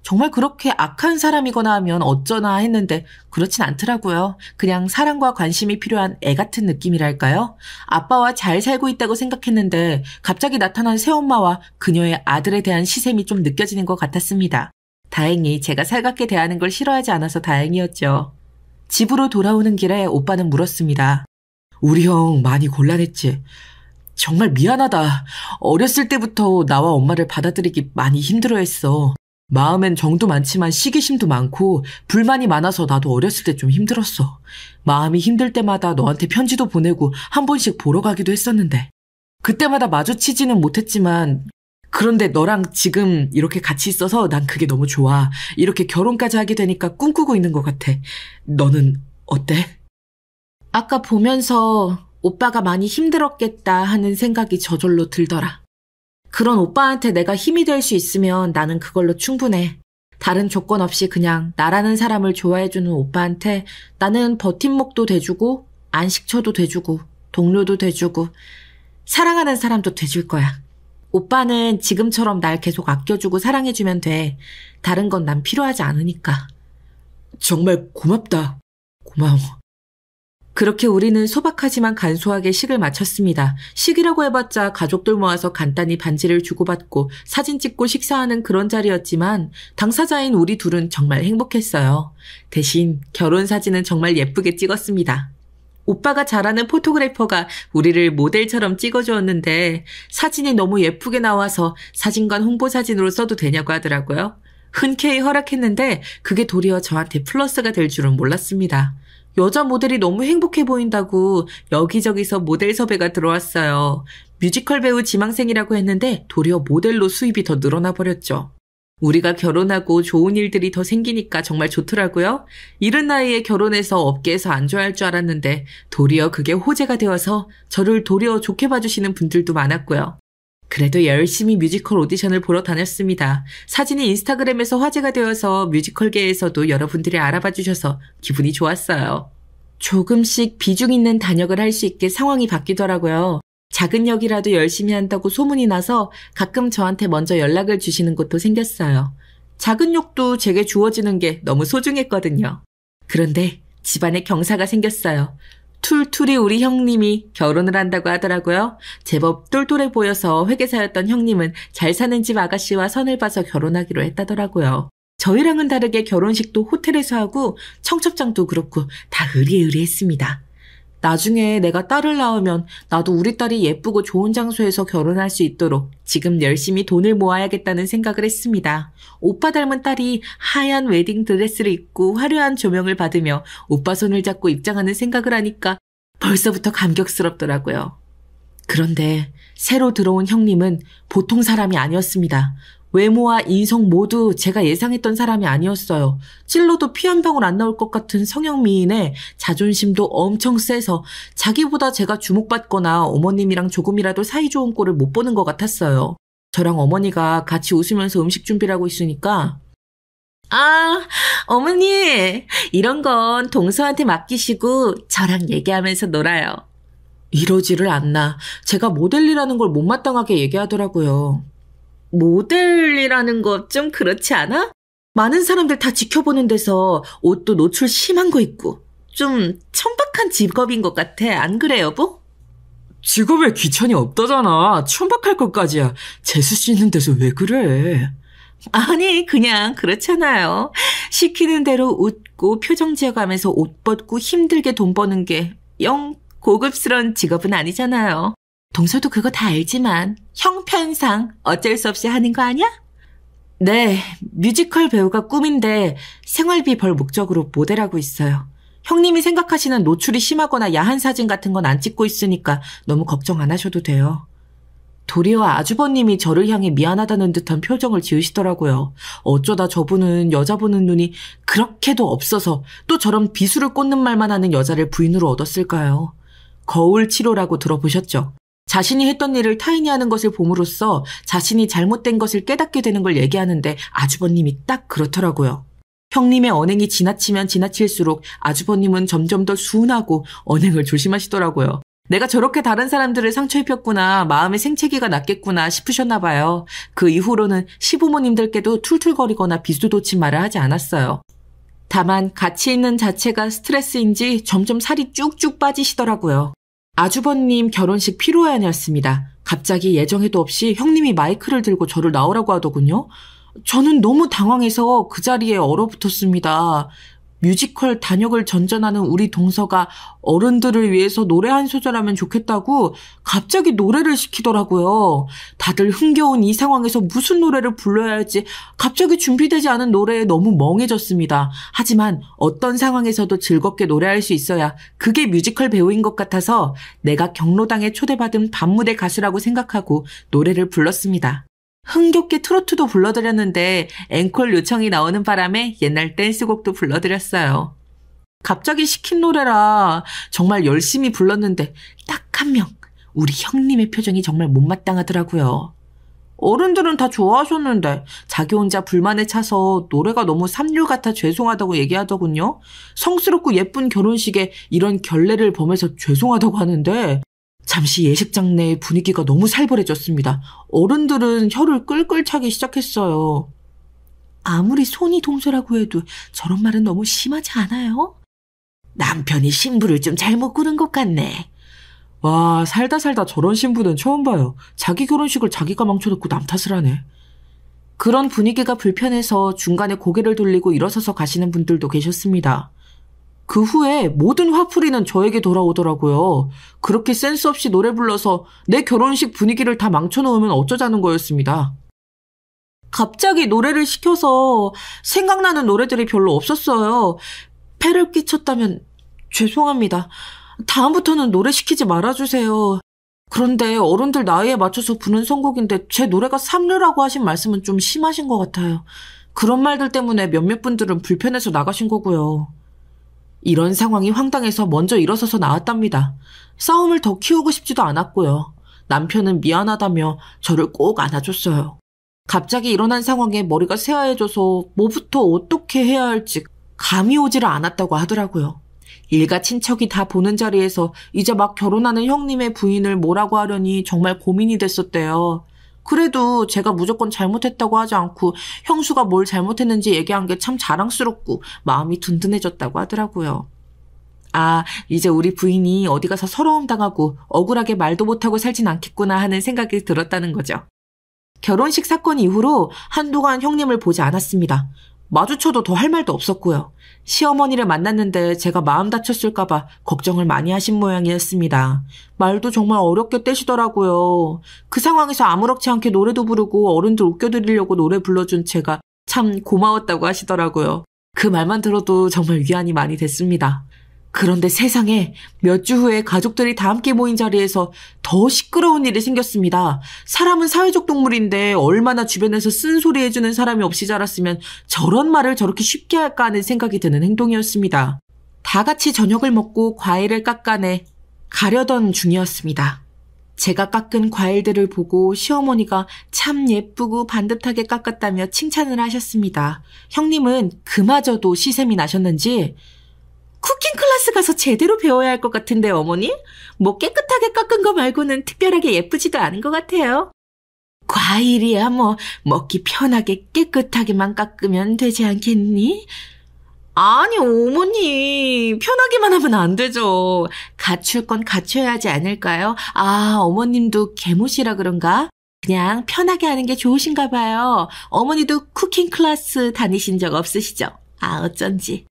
A: 정말 그렇게 악한 사람이거나 하면 어쩌나 했는데 그렇진 않더라고요. 그냥 사랑과 관심이 필요한 애 같은 느낌이랄까요? 아빠와 잘 살고 있다고 생각했는데 갑자기 나타난 새엄마와 그녀의 아들에 대한 시샘이 좀 느껴지는 것 같았습니다. 다행히 제가 살갑게 대하는 걸 싫어하지 않아서 다행이었죠. 집으로 돌아오는 길에 오빠는 물었습니다.
B: 우리 형 많이 곤란했지?
A: 정말 미안하다. 어렸을 때부터 나와 엄마를 받아들이기 많이 힘들어했어. 마음엔 정도 많지만 시기심도 많고 불만이 많아서 나도 어렸을 때 좀 힘들었어. 마음이 힘들 때마다 너한테 편지도 보내고 한 번씩 보러 가기도 했었는데 그때마다 마주치지는 못했지만 그런데 너랑 지금 이렇게 같이 있어서 난 그게 너무 좋아. 이렇게 결혼까지 하게 되니까 꿈꾸고 있는 것 같아. 너는 어때? 아까 보면서 오빠가 많이 힘들었겠다 하는 생각이 저절로 들더라. 그런 오빠한테 내가 힘이 될 수 있으면 나는 그걸로 충분해. 다른 조건 없이 그냥 나라는 사람을 좋아해주는 오빠한테 나는 버팀목도 돼주고 안식처도 돼주고 동료도 돼주고 사랑하는 사람도 돼줄 거야. 오빠는 지금처럼 날 계속 아껴주고 사랑해주면 돼. 다른 건 난 필요하지 않으니까.
B: 정말 고맙다.
A: 고마워. 그렇게 우리는 소박하지만 간소하게 식을 마쳤습니다. 식이라고 해봤자 가족들 모아서 간단히 반지를 주고받고 사진 찍고 식사하는 그런 자리였지만 당사자인 우리 둘은 정말 행복했어요. 대신 결혼 사진은 정말 예쁘게 찍었습니다. 오빠가 잘하는 포토그래퍼가 우리를 모델처럼 찍어주었는데 사진이 너무 예쁘게 나와서 사진관 홍보사진으로 써도 되냐고 하더라고요. 흔쾌히 허락했는데 그게 도리어 저한테 플러스가 될 줄은 몰랐습니다. 여자 모델이 너무 행복해 보인다고 여기저기서 모델 섭외가 들어왔어요. 뮤지컬 배우 지망생이라고 했는데 도리어 모델로 수입이 더 늘어나 버렸죠. 우리가 결혼하고 좋은 일들이 더 생기니까 정말 좋더라고요. 이른 나이에 결혼해서 업계에서 안 좋아할 줄 알았는데 도리어 그게 호재가 되어서 저를 도리어 좋게 봐주시는 분들도 많았고요. 그래도 열심히 뮤지컬 오디션을 보러 다녔습니다. 사진이 인스타그램에서 화제가 되어서 뮤지컬계에서도 여러분들이 알아봐 주셔서 기분이 좋았어요. 조금씩 비중 있는 단역을 할 수 있게 상황이 바뀌더라고요. 작은 역이라도 열심히 한다고 소문이 나서 가끔 저한테 먼저 연락을 주시는 곳도 생겼어요. 작은 역도 제게 주어지는 게 너무 소중했거든요. 그런데 집안에 경사가 생겼어요. 툴툴이 우리 형님이 결혼을 한다고 하더라고요. 제법 똘똘해 보여서 회계사였던 형님은 잘 사는 집 아가씨와 선을 봐서 결혼하기로 했다더라고요. 저희랑은 다르게 결혼식도 호텔에서 하고 청첩장도 그렇고 다 의리의리했습니다. 나중에 내가 딸을 낳으면 나도 우리 딸이 예쁘고 좋은 장소에서 결혼할 수 있도록 지금 열심히 돈을 모아야겠다는 생각을 했습니다. 오빠 닮은 딸이 하얀 웨딩 드레스를 입고 화려한 조명을 받으며 오빠 손을 잡고 입장하는 생각을 하니까 벌써부터 감격스럽더라고요. 그런데 새로 들어온 형님은 보통 사람이 아니었습니다. 외모와 인성 모두 제가 예상했던 사람이 아니었어요. 찔러도 피 한 방울 안 나올 것 같은 성형미인에 자존심도 엄청 세서 자기보다 제가 주목받거나 어머님이랑 조금이라도 사이 좋은 꼴을 못 보는 것 같았어요. 저랑 어머니가 같이 웃으면서 음식 준비를 하고 있으니까 아, 어머니, 이런 건 동서한테 맡기시고 저랑 얘기하면서 놀아요. 이러지를 않나. 제가 모델이라는 걸 못마땅하게 얘기하더라고요. 모델이라는 거 좀 그렇지 않아? 많은 사람들 다 지켜보는 데서 옷도 노출 심한 거 입고 좀 천박한 직업인 것 같아. 안 그래, 여보?
B: 직업에 귀천이 없다잖아. 천박할 것까지야. 재수 씻는 데서 왜 그래?
A: 아니, 그냥 그렇잖아요. 시키는 대로 웃고 표정 지어가면서 옷 벗고 힘들게 돈 버는 게 영 고급스러운 직업은 아니잖아요. 동서도 그거 다 알지만 형편상 어쩔 수 없이 하는 거 아니야? 네, 뮤지컬 배우가 꿈인데 생활비 벌 목적으로 모델하고 있어요. 형님이 생각하시는 노출이 심하거나 야한 사진 같은 건 안 찍고 있으니까 너무 걱정 안 하셔도 돼요. 도리어 아주버님이 저를 향해 미안하다는 듯한 표정을 지으시더라고요. 어쩌다 저분은 여자 보는 눈이 그렇게도 없어서 또 저런 비수를 꽂는 말만 하는 여자를 부인으로 얻었을까요? 거울 치료라고 들어보셨죠? 자신이 했던 일을 타인이 하는 것을 봄으로써 자신이 잘못된 것을 깨닫게 되는 걸 얘기하는데 아주버님이 딱 그렇더라고요. 형님의 언행이 지나치면 지나칠수록 아주버님은 점점 더 순하고 언행을 조심하시더라고요. 내가 저렇게 다른 사람들을 상처 입혔구나, 마음의 생채기가 났겠구나 싶으셨나 봐요. 그 이후로는 시부모님들께도 툴툴거리거나 비수도친 말을 하지 않았어요. 다만 같이 있는 자체가 스트레스인지 점점 살이 쭉쭉 빠지시더라고요. 아주버님 결혼식 피로연이었습니다. 갑자기 예정에도 없이 형님이 마이크를 들고 저를 나오라고 하더군요. 저는 너무 당황해서 그 자리에 얼어붙었습니다. 뮤지컬 단역을 전전하는 우리 동서가 어른들을 위해서 노래 한 소절 하면 좋겠다고 갑자기 노래를 시키더라고요. 다들 흥겨운 이 상황에서 무슨 노래를 불러야 할지 갑자기 준비되지 않은 노래에 너무 멍해졌습니다. 하지만 어떤 상황에서도 즐겁게 노래할 수 있어야 그게 뮤지컬 배우인 것 같아서 내가 경로당에 초대받은 밤무대 가수라고 생각하고 노래를 불렀습니다. 흥겹게 트로트도 불러드렸는데 앵콜 요청이 나오는 바람에 옛날 댄스곡도 불러드렸어요. 갑자기 시킨 노래라 정말 열심히 불렀는데 딱 한 명, 우리 형님의 표정이 정말 못마땅하더라고요. 어른들은 다 좋아하셨는데 자기 혼자 불만에 차서 노래가 너무 삼류 같아 죄송하다고 얘기하더군요. 성스럽고 예쁜 결혼식에 이런 결례를 범해서 죄송하다고 하는데 잠시 예식장 내 분위기가 너무 살벌해졌습니다. 어른들은 혀를 끌끌 차기 시작했어요. 아무리 손이 동서라고 해도 저런 말은 너무 심하지 않아요? 남편이 신부를 좀 잘못 고른 것 같네. 와, 살다 저런 신부는 처음 봐요. 자기 결혼식을 자기가 망쳐놓고 남 탓을 하네. 그런 분위기가 불편해서 중간에 고개를 돌리고 일어서서 가시는 분들도 계셨습니다. 그 후에 모든 화풀이는 저에게 돌아오더라고요. 그렇게 센스 없이 노래 불러서 내 결혼식 분위기를 다 망쳐놓으면 어쩌자는 거였습니다. 갑자기 노래를 시켜서 생각나는 노래들이 별로 없었어요. 폐를 끼쳤다면 죄송합니다. 다음부터는 노래 시키지 말아주세요. 그런데 어른들 나이에 맞춰서 부는 선곡인데 제 노래가 삼류라고 하신 말씀은 좀 심하신 것 같아요. 그런 말들 때문에 몇몇 분들은 불편해서 나가신 거고요. 이런 상황이 황당해서 먼저 일어서서 나왔답니다. 싸움을 더 키우고 싶지도 않았고요. 남편은 미안하다며 저를 꼭 안아줬어요. 갑자기 일어난 상황에 머리가 새하얘져서 뭐부터 어떻게 해야 할지 감이 오지를 않았다고 하더라고요. 일가 친척이 다 보는 자리에서 이제 막 결혼하는 형님의 부인을 뭐라고 하려니 정말 고민이 됐었대요. 그래도 제가 무조건 잘못했다고 하지 않고 형수가 뭘 잘못했는지 얘기한 게 참 자랑스럽고 마음이 든든해졌다고 하더라고요. 아, 이제 우리 부인이 어디 가서 서러움 당하고 억울하게 말도 못하고 살진 않겠구나 하는 생각이 들었다는 거죠. 결혼식 사건 이후로 한동안 형님을 보지 않았습니다. 마주쳐도 더 할 말도 없었고요. 시어머니를 만났는데 제가 마음 다쳤을까봐 걱정을 많이 하신 모양이었습니다. 말도 정말 어렵게 떼시더라고요. 그 상황에서 아무렇지 않게 노래도 부르고 어른들 웃겨드리려고 노래 불러준 제가 참 고마웠다고 하시더라고요. 그 말만 들어도 정말 위안이 많이 됐습니다. 그런데 세상에 몇 주 후에 가족들이 다 함께 모인 자리에서 더 시끄러운 일이 생겼습니다. 사람은 사회적 동물인데 얼마나 주변에서 쓴소리 해주는 사람이 없이 자랐으면 저런 말을 저렇게 쉽게 할까 하는 생각이 드는 행동이었습니다. 다 같이 저녁을 먹고 과일을 깎아내 가려던 중이었습니다. 제가 깎은 과일들을 보고 시어머니가 참 예쁘고 반듯하게 깎았다며 칭찬을 하셨습니다. 형님은 그마저도 시샘이 나셨는지 쿠킹 클래스 가서 제대로 배워야 할 것 같은데 어머니? 뭐 깨끗하게 깎은 거 말고는 특별하게 예쁘지도 않은 것 같아요. 과일이야 뭐 먹기 편하게 깨끗하게만 깎으면 되지 않겠니? 아니 어머니 편하게만 하면 안 되죠. 갖출 건 갖춰야 하지 않을까요? 아 어머님도 개못이라 그런가? 그냥 편하게 하는 게 좋으신가 봐요. 어머니도 쿠킹 클래스 다니신 적 없으시죠? 아 어쩐지.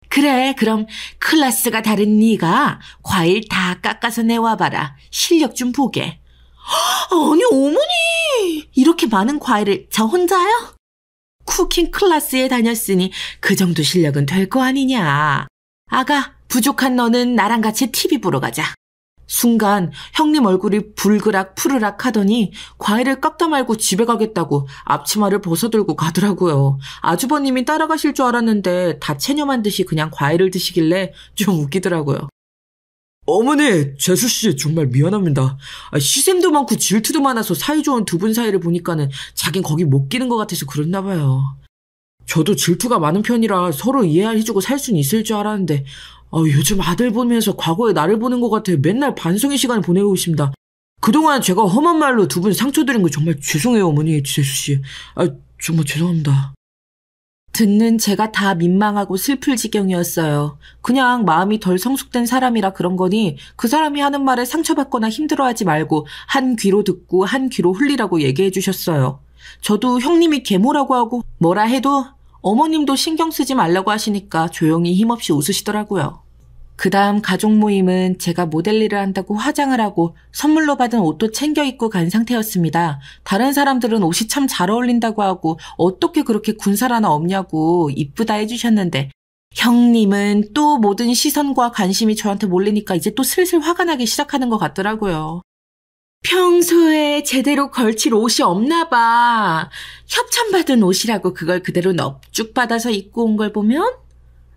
A: 그래 그럼 클래스가 다른 네가 과일 다 깎아서 내와봐라. 실력 좀 보게. 아니 어머니 이렇게 많은 과일을 저 혼자요? 쿠킹 클래스에 다녔으니 그 정도 실력은 될 거 아니냐. 아가 부족한 너는 나랑 같이 TV 보러 가자. 순간 형님 얼굴이 불그락 푸르락 하더니 과일을 깎다 말고 집에 가겠다고 앞치마를 벗어들고 가더라고요. 아주버님이 따라가실 줄 알았는데 다 체념한 듯이 그냥 과일을 드시길래 좀 웃기더라고요.
B: 어머니, 재수씨 정말 미안합니다. 시샘도 많고 질투도 많아서 사이좋은 두 분 사이를 보니까는 자긴 거기 못 끼는 것 같아서 그랬나 봐요. 저도 질투가 많은 편이라 서로 이해해주고 살 수는 있을 줄 알았는데 요즘 아들 보면서 과거의 나를 보는 것 같아 맨날 반성의 시간을 보내고 있습니다. 그동안 제가 험한 말로 두 분 상처드린 거 정말 죄송해요, 어머니, 재수씨. 정말 죄송합니다.
A: 듣는 제가 다 민망하고 슬플 지경이었어요. 그냥 마음이 덜 성숙된 사람이라 그런 거니 그 사람이 하는 말에 상처받거나 힘들어하지 말고 한 귀로 듣고 한 귀로 흘리라고 얘기해 주셨어요. 저도 형님이 계모라고 하고 뭐라 해도 어머님도 신경 쓰지 말라고 하시니까 조용히 힘없이 웃으시더라고요. 그 다음 가족 모임은 제가 모델 일을 한다고 화장을 하고 선물로 받은 옷도 챙겨 입고 간 상태였습니다. 다른 사람들은 옷이 참 잘 어울린다고 하고 어떻게 그렇게 군살 하나 없냐고 이쁘다 해주셨는데 형님은 또 모든 시선과 관심이 저한테 몰리니까 이제 또 슬슬 화가 나기 시작하는 것 같더라고요. 평소에 제대로 걸칠 옷이 없나 봐. 협찬받은 옷이라고 그걸 그대로 넙죽 받아서 입고 온 걸 보면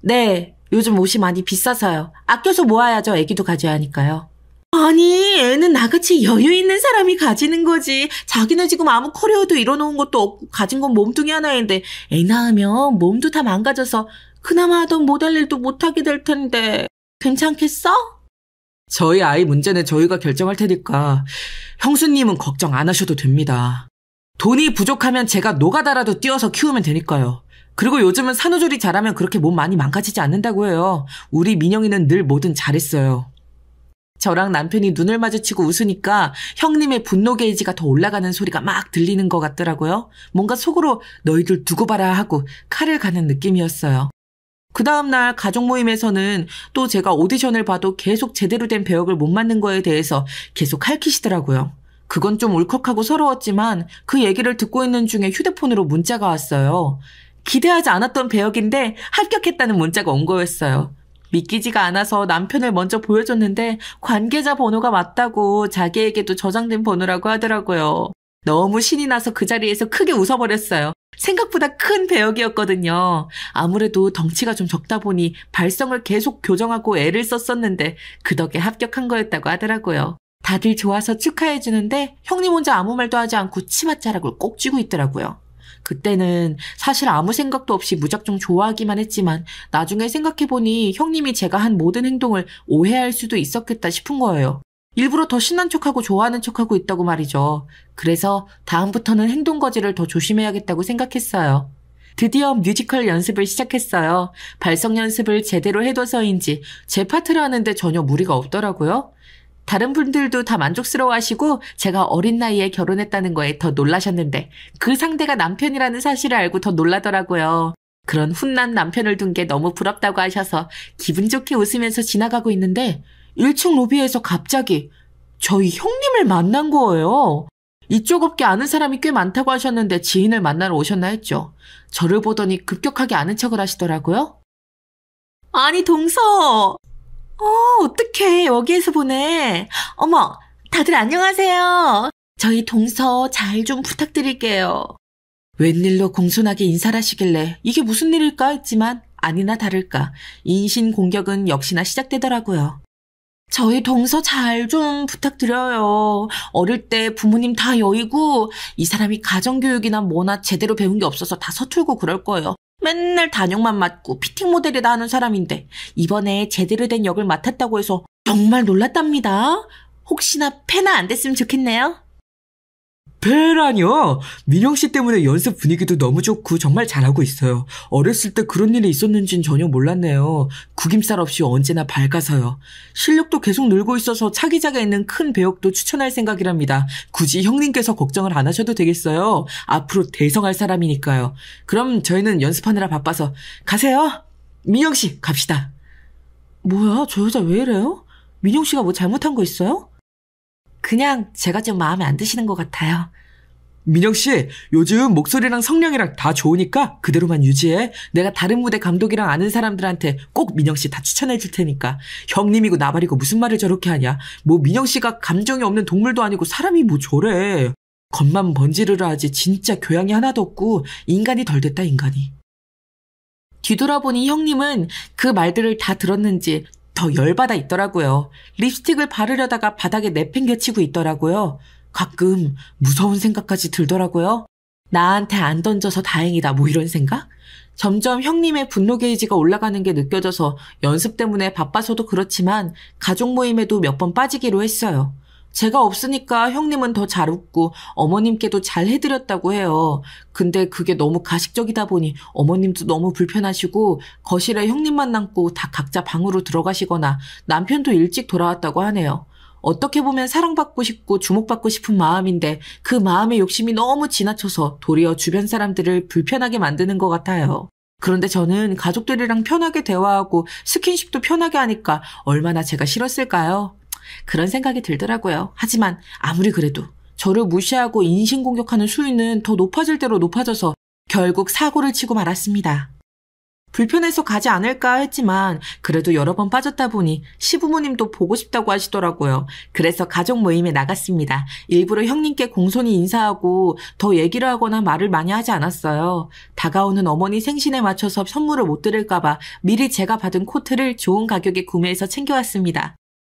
A: 네. 요즘 옷이 많이 비싸서요. 아껴서 모아야죠. 애기도 가져야 하니까요. 아니 애는 나같이 여유 있는 사람이 가지는 거지. 자기는 지금 아무 커리어도 이뤄놓은 것도 없고 가진 건 몸뚱이 하나인데 애 낳으면 몸도 다 망가져서 그나마 하던 모델 일도 못하게 될 텐데 괜찮겠어?
B: 저희 아이 문제는 저희가 결정할 테니까 형수님은 걱정 안 하셔도 됩니다. 돈이 부족하면 제가 노가다라도 띄워서 키우면 되니까요. 그리고 요즘은 산후조리 잘하면 그렇게 몸 많이 망가지지 않는다고 해요. 우리 민영이는 늘 뭐든 잘했어요. 저랑 남편이 눈을 마주치고 웃으니까 형님의 분노 게이지가 더 올라가는 소리가 막 들리는 것 같더라고요. 뭔가 속으로 너희들 두고 봐라 하고 칼을 가는 느낌이었어요. 그 다음날 가족 모임에서는 또 제가 오디션을 봐도 계속 제대로 된 배역을 못 맡는 거에 대해서 계속 할퀴시더라고요. 그건 좀 울컥하고 서러웠지만 그 얘기를 듣고 있는 중에 휴대폰으로 문자가 왔어요. 기대하지 않았던 배역인데 합격했다는 문자가 온 거였어요. 믿기지가 않아서 남편을 먼저 보여줬는데 관계자 번호가 맞다고 자기에게도 저장된 번호라고 하더라고요. 너무 신이 나서 그 자리에서 크게 웃어버렸어요. 생각보다 큰 배역이었거든요. 아무래도 덩치가 좀 적다 보니 발성을 계속 교정하고 애를 썼었는데 그 덕에 합격한 거였다고 하더라고요. 다들 좋아서 축하해주는데 형님 혼자 아무 말도 하지 않고 치맛자락을 꼭 쥐고 있더라고요. 그때는 사실 아무 생각도 없이 무작정 좋아하기만 했지만 나중에 생각해보니 형님이 제가 한 모든 행동을 오해할 수도 있었겠다 싶은 거예요. 일부러 더 신난 척하고 좋아하는 척하고 있다고 말이죠. 그래서 다음부터는 행동 거지를 더 조심해야겠다고 생각했어요. 드디어 뮤지컬 연습을 시작했어요. 발성 연습을 제대로 해둬서인지 제 파트를 하는데 전혀 무리가 없더라고요. 다른 분들도 다 만족스러워하시고 제가 어린 나이에 결혼했다는 거에 더 놀라셨는데 그 상대가 남편이라는 사실을 알고 더 놀라더라고요. 그런 훈남 남편을 둔 게 너무 부럽다고 하셔서 기분 좋게 웃으면서 지나가고 있는데 1층 로비에서 갑자기 저희 형님을 만난 거예요. 이쪽 업계 아는 사람이 꽤 많다고 하셨는데 지인을 만나러 오셨나 했죠. 저를 보더니 급격하게 아는 척을 하시더라고요. 아니 동서 어떡해. 여기에서 보네. 어머, 다들 안녕하세요. 저희 동서 잘 좀 부탁드릴게요. 웬일로 공손하게 인사를 하시길래 이게 무슨 일일까 했지만 아니나 다를까 인신공격은 역시나 시작되더라고요.
A: 저희 동서 잘 좀 부탁드려요. 어릴 때 부모님 다 여의고 이 사람이 가정교육이나 뭐나 제대로 배운 게 없어서 다 서툴고 그럴 거예요. 맨날 단역만 맡고 피팅 모델이다 하는 사람인데 이번에 제대로 된 역을 맡았다고 해서 정말 놀랐답니다. 혹시나 패나 안 됐으면 좋겠네요.
B: 폐라뇨? 민영씨 때문에 연습 분위기도 너무 좋고 정말 잘하고 있어요. 어렸을 때 그런 일이 있었는진 전혀 몰랐네요. 구김살 없이 언제나 밝아서요. 실력도 계속 늘고 있어서 차기작에 있는 큰 배역도 추천할 생각이랍니다. 굳이 형님께서 걱정을 안 하셔도 되겠어요. 앞으로 대성할 사람이니까요. 그럼 저희는 연습하느라 바빠서 가세요. 민영씨 갑시다. 뭐야, 저 여자 왜 이래요? 민영씨가 뭐 잘못한 거 있어요? 그냥 제가 좀 마음에 안 드시는 것 같아요. 민영씨, 요즘 목소리랑 성량이랑 다 좋으니까 그대로만 유지해. 내가 다른 무대 감독이랑 아는 사람들한테 꼭 민영씨 다 추천해 줄 테니까. 형님이고 나발이고 무슨 말을 저렇게 하냐. 뭐 민영씨가 감정이 없는 동물도 아니고 사람이 뭐 저래. 겉만 번지르르 하지 진짜 교양이 하나도 없고 인간이 덜 됐다, 인간이. 뒤돌아보니 형님은 그 말들을 다 들었는지 더 열받아 있더라고요. 립스틱을 바르려다가 바닥에 내팽개치고 있더라고요. 가끔 무서운 생각까지 들더라고요. 나한테 안 던져서 다행이다, 뭐 이런 생각? 점점 형님의 분노 게이지가 올라가는 게 느껴져서 연습 때문에 바빠서도 그렇지만 가족 모임에도 몇 번 빠지기로 했어요. 제가 없으니까 형님은 더 잘 웃고 어머님께도 잘 해드렸다고 해요. 근데 그게 너무 가식적이다 보니 어머님도 너무 불편하시고 거실에 형님만 남고 다 각자 방으로 들어가시거나 남편도 일찍 돌아왔다고 하네요. 어떻게 보면 사랑받고 싶고 주목받고 싶은 마음인데 그 마음의 욕심이 너무 지나쳐서 도리어 주변 사람들을 불편하게 만드는 것 같아요. 그런데 저는 가족들이랑 편하게 대화하고 스킨십도 편하게 하니까 얼마나 제가 싫었을까요? 그런 생각이 들더라고요. 하지만 아무리 그래도 저를 무시하고 인신공격하는 수위는 더 높아질 대로 높아져서 결국 사고를 치고 말았습니다. 불편해서 가지 않을까 했지만 그래도 여러 번 빠졌다 보니 시부모님도 보고 싶다고 하시더라고요. 그래서 가족 모임에 나갔습니다. 일부러 형님께 공손히 인사하고 더 얘기를 하거나 말을 많이 하지 않았어요. 다가오는 어머니 생신에 맞춰서 선물을 못 드릴까 봐 미리 제가 받은 코트를 좋은 가격에 구매해서 챙겨왔습니다.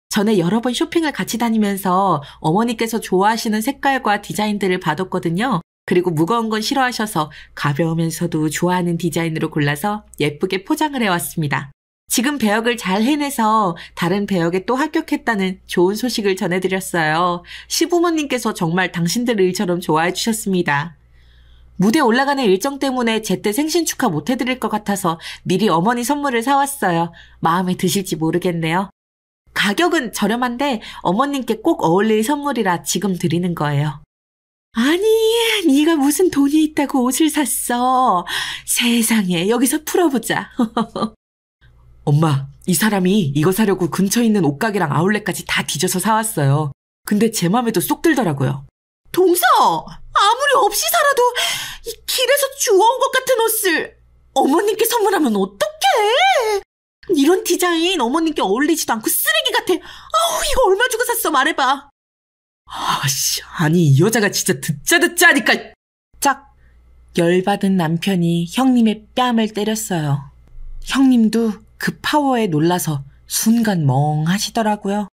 B: 전에 여러 번 쇼핑을 같이 다니면서 어머니께서 좋아하시는 색깔과 디자인들을 봐뒀거든요. 그리고 무거운 건 싫어하셔서 가벼우면서도 좋아하는 디자인으로 골라서 예쁘게 포장을 해왔습니다. 지금 배역을 잘 해내서 다른 배역에 또 합격했다는 좋은 소식을 전해드렸어요. 시부모님께서 정말 당신들 일처럼 좋아해 주셨습니다. 무대 올라가는 일정 때문에 제때 생신 축하 못 해드릴 것 같아서 미리 어머니 선물을 사왔어요. 마음에 드실지 모르겠네요. 가격은 저렴한데 어머님께 꼭 어울릴 선물이라 지금 드리는 거예요. 아니, 네가 무슨 돈이 있다고 옷을 샀어. 세상에, 여기서 풀어보자. 엄마, 이 사람이 이거 사려고 근처에 있는 옷가게랑 아울렛까지 다 뒤져서 사왔어요. 근데 제 맘에도 쏙 들더라고요. 동서! 아무리 없이 살아도 이 길에서 주워온 것 같은 옷을 어머님께 선물하면 어떡해? 이런 디자인 어머님께 어울리지도 않고 쓰레기 같아. 아우, 이거 얼마 주고 샀어? 말해봐. 아니 이 여자가 진짜 듣자 하니까. 짝! 열받은 남편이 형님의 뺨을 때렸어요. 형님도 그 파워에 놀라서 순간 멍하시더라고요.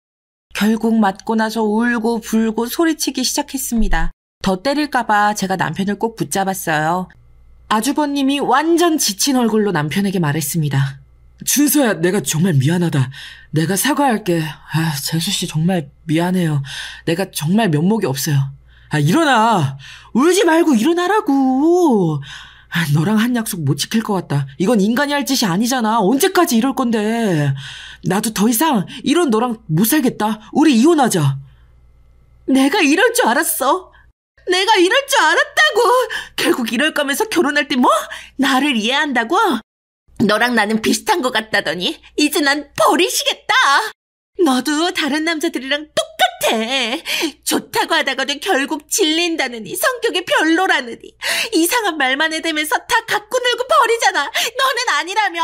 B: 결국 맞고 나서 울고 불고 소리치기 시작했습니다. 더 때릴까봐 제가 남편을 꼭 붙잡았어요. 아주버님이 완전 지친 얼굴로 남편에게 말했습니다. 준서야, 내가 정말 미안하다. 내가 사과할게. 재수씨 정말 미안해요. 내가 정말 면목이 없어요. 일어나. 울지 말고 일어나라고. 너랑 한 약속 못 지킬 것 같다. 이건 인간이 할 짓이 아니잖아. 언제까지 이럴 건데. 나도 더 이상 이런 너랑 못 살겠다. 우리 이혼하자. 내가 이럴 줄 알았어. 내가 이럴 줄 알았다고. 결국 이럴 거면서 결혼할 때 뭐? 나를 이해한다고? 너랑 나는 비슷한 것 같다더니 이제 난 버리시겠다. 너도 다른 남자들이랑 똑같아. 좋다고 하다가도 결국 질린다느니 성격이 별로라느니 이상한 말만 해대면서 다 갖고 놀고 버리잖아. 너는 아니라며.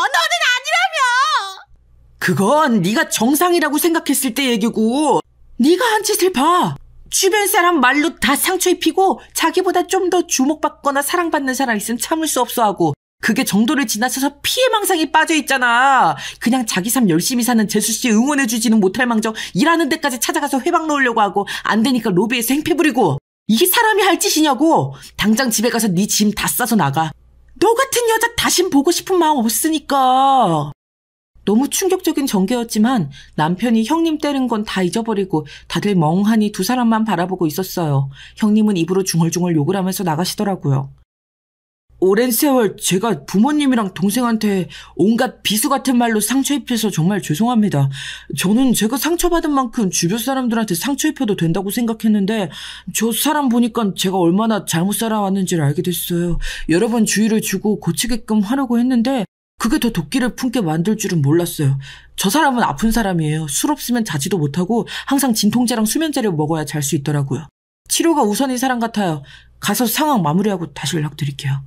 B: 그건 네가 정상이라고 생각했을 때 얘기고 네가 한 짓을 봐. 주변 사람 말로 다 상처 입히고 자기보다 좀 더 주목받거나 사랑받는 사람 있으면 참을 수 없어 하고 그게 정도를 지나쳐서 피해망상에 빠져 있잖아. 그냥 자기 삶 열심히 사는 재수씨 응원해주지는 못할 망정 일하는 데까지 찾아가서 회방 놓으려고 하고 안 되니까 로비에서 행패 부리고. 이게 사람이 할 짓이냐고. 당장 집에 가서 네 짐 다 싸서 나가. 너 같은 여자 다신 보고 싶은 마음 없으니까. 너무 충격적인 전개였지만 남편이 형님 때린 건 다 잊어버리고 다들 멍하니 두 사람만 바라보고 있었어요. 형님은 입으로 중얼중얼 욕을 하면서 나가시더라고요. 오랜 세월 제가 부모님이랑 동생한테 온갖 비수 같은 말로 상처 입혀서 정말 죄송합니다. 저는 제가 상처받은 만큼 주변 사람들한테 상처 입혀도 된다고 생각했는데 저 사람 보니까 제가 얼마나 잘못 살아왔는지를 알게 됐어요. 여러 번 주의를 주고 고치게끔 하려고 했는데 그게 더 도끼를 품게 만들 줄은 몰랐어요. 저 사람은 아픈 사람이에요. 술 없으면 자지도 못하고 항상 진통제랑 수면제를 먹어야 잘 수 있더라고요. 치료가 우선인 사람 같아요. 가서 상황 마무리하고 다시 연락드릴게요.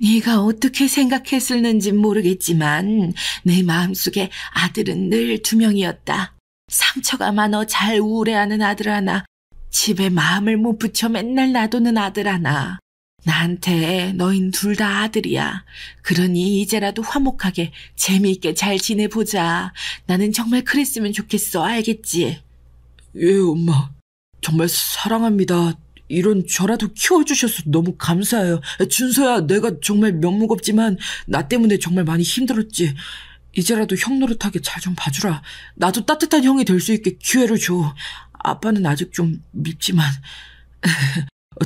B: 네가 어떻게 생각했을는진 모르겠지만 내 마음속에 아들은 늘 2명이었다. 상처가 많아 잘 우울해하는 아들 하나, 집에 마음을 못 붙여 맨날 놔두는 아들 하나. 나한테 너흰 둘 다 아들이야. 그러니 이제라도 화목하게 재미있게 잘 지내보자. 나는 정말 그랬으면 좋겠어. 알겠지? 예, 엄마. 정말 사랑합니다. 이런 저라도 키워주셔서 너무 감사해요. 준서야, 내가 정말 면목없지만 나 때문에 정말 많이 힘들었지. 이제라도 형 노릇하게 잘 좀 봐주라. 나도 따뜻한 형이 될 수 있게 기회를 줘. 아빠는 아직 좀 밉지만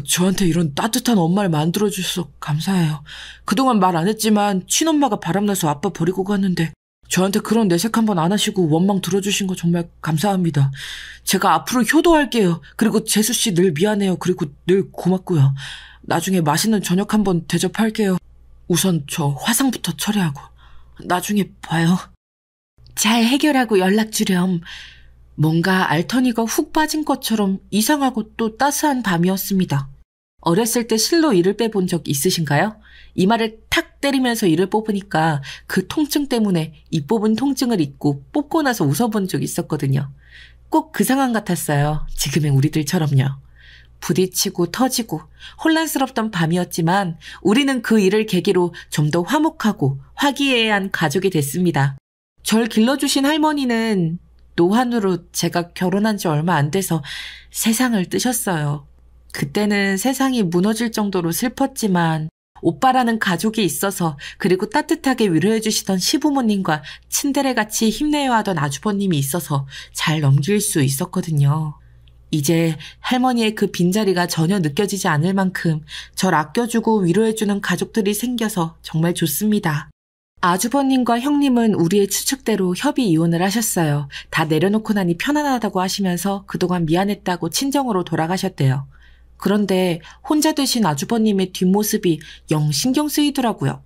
B: 저한테 이런 따뜻한 엄마를 만들어주셔서 감사해요. 그동안 말 안 했지만 친엄마가 바람나서 아빠 버리고 갔는데 저한테 그런 내색 한번 안 하시고 원망 들어주신 거 정말 감사합니다. 제가 앞으로 효도할게요. 그리고 재수씨 늘 미안해요. 그리고 늘 고맙고요. 나중에 맛있는 저녁 한번 대접할게요. 우선 저 화상부터 처리하고 나중에 봐요. 잘 해결하고 연락 주렴. 뭔가 알터니가 훅 빠진 것처럼 이상하고 또 따스한 밤이었습니다. 어렸을 때 실로 이를 빼본 적 있으신가요? 이마를 탁 때리면서 이를 뽑으니까 그 통증 때문에 이 뽑은 통증을 잊고 뽑고 나서 웃어본 적이 있었거든요. 꼭 그 상황 같았어요. 지금의 우리들처럼요. 부딪히고 터지고 혼란스럽던 밤이었지만 우리는 그 일을 계기로 좀 더 화목하고 화기애애한 가족이 됐습니다. 절 길러주신 할머니는 노환으로 제가 결혼한 지 얼마 안 돼서 세상을 뜨셨어요. 그때는 세상이 무너질 정도로 슬펐지만 오빠라는 가족이 있어서 그리고 따뜻하게 위로해 주시던 시부모님과 친데레같이 힘내야 하던 아주버님이 있어서 잘 넘길 수 있었거든요. 이제 할머니의 그 빈자리가 전혀 느껴지지 않을 만큼 절 아껴주고 위로해주는 가족들이 생겨서 정말 좋습니다. 아주버님과 형님은 우리의 추측대로 협의 이혼을 하셨어요. 다 내려놓고 나니 편안하다고 하시면서 그동안 미안했다고 친정으로 돌아가셨대요. 그런데 혼자 되신 아주버님의 뒷모습이 영 신경 쓰이더라고요.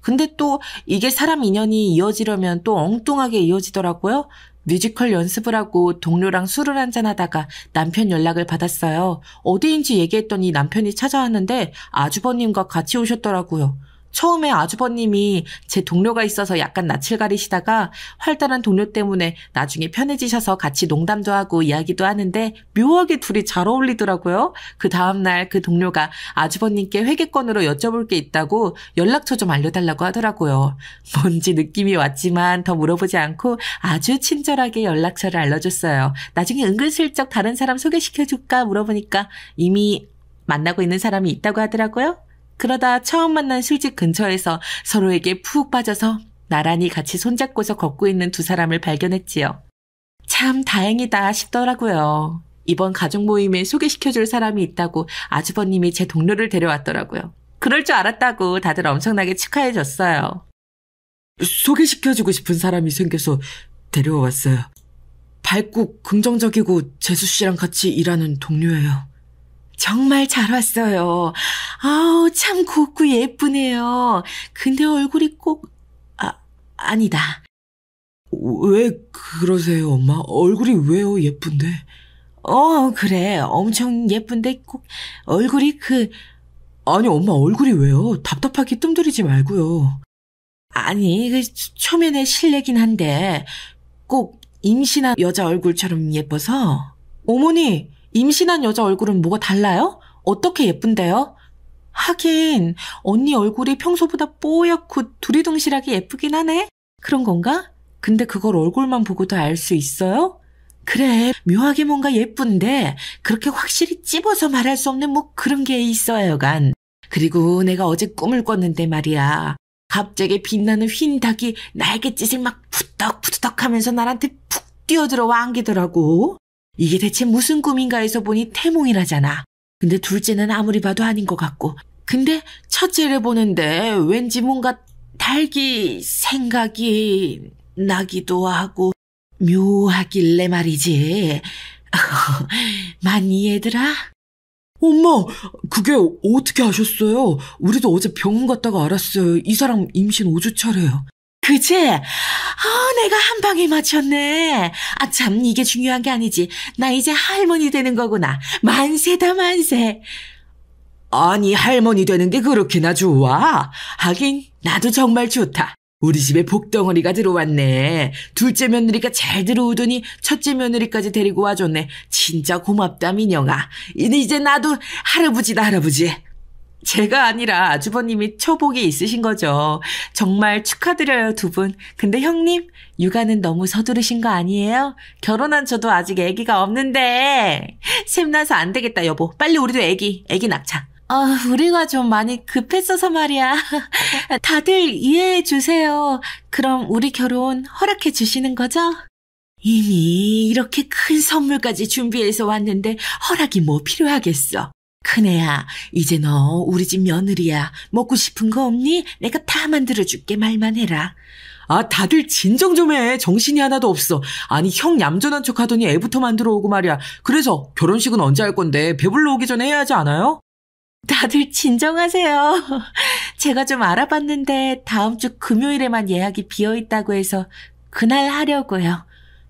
B: 근데 또 이게 사람 인연이 이어지려면 또 엉뚱하게 이어지더라고요. 뮤지컬 연습을 하고 동료랑 술을 한잔하다가 남편 연락을 받았어요. 어디인지 얘기했더니 남편이 찾아왔는데 아주버님과 같이 오셨더라고요. 처음에 아주버님이 제 동료가 있어서 약간 낯을 가리시다가 활달한 동료 때문에 나중에 편해지셔서 같이 농담도 하고 이야기도 하는데 묘하게 둘이 잘 어울리더라고요. 그 다음날 그 동료가 아주버님께 회계권으로 여쭤볼 게 있다고 연락처 좀 알려달라고 하더라고요. 뭔지 느낌이 왔지만 더 물어보지 않고 아주 친절하게 연락처를 알려줬어요. 나중에 은근슬쩍 다른 사람 소개시켜줄까 물어보니까 이미 만나고 있는 사람이 있다고 하더라고요. 그러다 처음 만난 술집 근처에서 서로에게 푹 빠져서 나란히 같이 손잡고서 걷고 있는 두 사람을 발견했지요. 참 다행이다 싶더라고요. 이번 가족 모임에 소개시켜줄 사람이 있다고 아주버님이 제 동료를 데려왔더라고요. 그럴 줄 알았다고 다들 엄청나게 축하해줬어요. 소개시켜주고 싶은 사람이 생겨서 데려왔어요. 밝고 긍정적이고 재수씨랑 같이 일하는 동료예요. 정말 잘 왔어요. 아우, 참 곱고 예쁘네요. 근데 얼굴이 꼭, 아니다. 왜 그러세요, 엄마? 얼굴이 왜요, 예쁜데? 그래. 엄청 예쁜데 꼭 얼굴이 아니, 엄마 얼굴이 왜요? 답답하게 뜸들이지 말고요. 아니, 초면에 실례긴 한데 꼭 임신한 여자 얼굴처럼 예뻐서. 어머니! 임신한 여자 얼굴은 뭐가 달라요? 어떻게 예쁜데요? 하긴 언니 얼굴이 평소보다 뽀얗고 두리둥실하게 예쁘긴 하네. 그런 건가? 근데 그걸 얼굴만 보고도 알 수 있어요? 그래, 묘하게 뭔가 예쁜데 그렇게 확실히 찝어서 말할 수 없는 뭐 그런 게 있어요, 여간. 그리고 내가 어제 꿈을 꿨는데 말이야. 갑자기 빛나는 흰 닭이 날갯짓을 막 푸덕푸덕 하면서 나한테 푹 뛰어들어와 안기더라고. 이게 대체 무슨 꿈인가 해서 보니 태몽이라잖아. 근데 둘째는 아무리 봐도 아닌 것 같고. 근데 첫째를 보는데 왠지 뭔가 닭이 생각이 나기도 하고 묘하길래 말이지. 많이 얘들아? 엄마, 그게 어떻게 아셨어요? 우리도 어제 병원 갔다가 알았어요. 이 사람 임신 5주차래요. 그치? 내가 한 방에 맞췄네. 아, 참, 이게 중요한 게 아니지. 나 이제 할머니 되는 거구나. 만세다, 만세. 아니, 할머니 되는 게 그렇게나 좋아? 하긴, 나도 정말 좋다. 우리 집에 복덩어리가 들어왔네. 둘째 며느리가 잘 들어오더니 첫째 며느리까지 데리고 와줬네. 진짜 고맙다, 민영아. 이제 나도 할아버지다, 할아버지. 제가 아니라 아주버님이 처복이 있으신 거죠. 정말 축하드려요, 두 분. 근데 형님, 육아는 너무 서두르신 거 아니에요? 결혼한 저도 아직 아기가 없는데. 샘나서 안 되겠다, 여보. 빨리 우리도 아기 낳자. 우리가 좀 많이 급했어서 말이야. 다들 이해해 주세요. 그럼 우리 결혼 허락해 주시는 거죠? 이미 이렇게 큰 선물까지 준비해서 왔는데 허락이 뭐 필요하겠어. 큰애야, 이제 너 우리 집 며느리야. 먹고 싶은 거 없니? 내가 다 만들어줄게. 말만 해라. 아, 다들 진정 좀 해. 정신이 하나도 없어. 아니, 형 얌전한 척 하더니 애부터 만들어 오고 말이야. 그래서 결혼식은 언제 할 건데 배불러 오기 전에 해야 하지 않아요? 다들 진정하세요. 제가 좀 알아봤는데 다음 주 금요일에만 예약이 비어있다고 해서 그날 하려고요.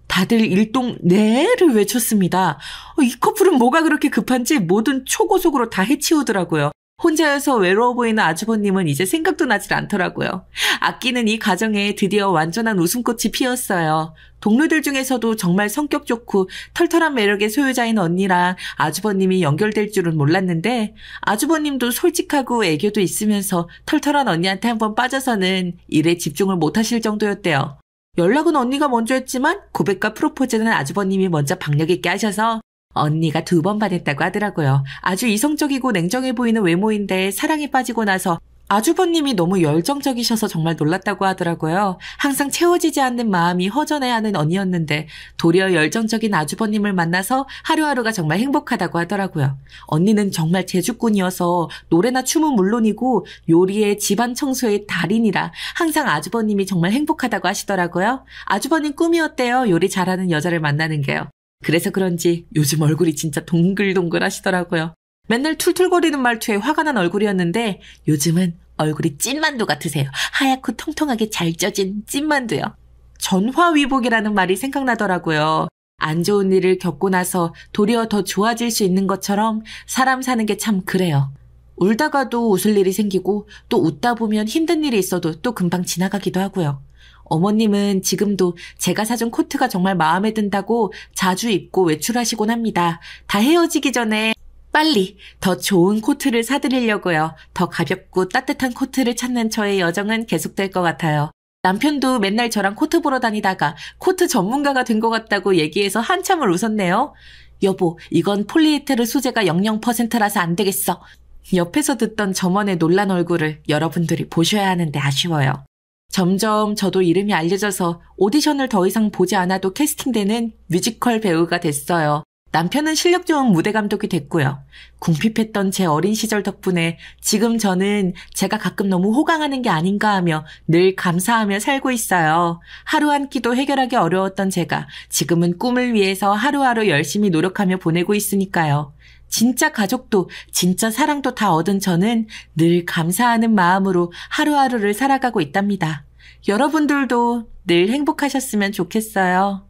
B: 다들 일동 네를 외쳤습니다. 이 커플은 뭐가 그렇게 급한지 뭐든 초고속으로 다 해치우더라고요. 혼자여서 외로워 보이는 아주버님은 이제 생각도 나질 않더라고요. 아끼는 이 가정에 드디어 완전한 웃음꽃이 피었어요. 동료들 중에서도 정말 성격 좋고 털털한 매력의 소유자인 언니랑 아주버님이 연결될 줄은 몰랐는데 아주버님도 솔직하고 애교도 있으면서 털털한 언니한테 한번 빠져서는 일에 집중을 못하실 정도였대요. 연락은 언니가 먼저 했지만 고백과 프로포즈는 아주버님이 먼저 박력 있게 하셔서 언니가 2번 반했다고 하더라고요. 아주 이성적이고 냉정해 보이는 외모인데 사랑에 빠지고 나서 아주버님이 너무 열정적이셔서 정말 놀랐다고 하더라고요. 항상 채워지지 않는 마음이 허전해하는 언니였는데 도리어 열정적인 아주버님을 만나서 하루하루가 정말 행복하다고 하더라고요. 언니는 정말 재주꾼이어서 노래나 춤은 물론이고 요리에 집안 청소의 달인이라 항상 아주버님이 정말 행복하다고 하시더라고요. 아주버님 꿈이었대요. 요리 잘하는 여자를 만나는 게요. 그래서 그런지 요즘 얼굴이 진짜 동글동글 하시더라고요. 맨날 툴툴거리는 말투에 화가 난 얼굴이었는데 요즘은 얼굴이 찐만두 같으세요. 하얗고 통통하게 잘 쪄진 찐만두요. 전화위복이라는 말이 생각나더라고요. 안 좋은 일을 겪고 나서 도리어 더 좋아질 수 있는 것처럼 사람 사는 게 참 그래요. 울다가도 웃을 일이 생기고 또 웃다 보면 힘든 일이 있어도 또 금방 지나가기도 하고요. 어머님은 지금도 제가 사준 코트가 정말 마음에 든다고 자주 입고 외출하시곤 합니다. 다 헤어지기 전에 빨리 더 좋은 코트를 사드리려고요. 더 가볍고 따뜻한 코트를 찾는 저의 여정은 계속될 것 같아요. 남편도 맨날 저랑 코트 보러 다니다가 코트 전문가가 된 것 같다고 얘기해서 한참을 웃었네요. 여보, 이건 폴리에스테르 소재가 00%라서 안 되겠어. 옆에서 듣던 점원의 놀란 얼굴을 여러분들이 보셔야 하는데 아쉬워요. 점점 저도 이름이 알려져서 오디션을 더 이상 보지 않아도 캐스팅되는 뮤지컬 배우가 됐어요. 남편은 실력 좋은 무대 감독이 됐고요. 궁핍했던 제 어린 시절 덕분에 지금 저는 제가 가끔 너무 호강하는 게 아닌가 하며 늘 감사하며 살고 있어요. 하루 한 끼도 해결하기 어려웠던 제가 지금은 꿈을 위해서 하루하루 열심히 노력하며 보내고 있으니까요. 진짜 가족도 진짜 사랑도 다 얻은 저는 늘 감사하는 마음으로 하루하루를 살아가고 있답니다. 여러분들도 늘 행복하셨으면 좋겠어요.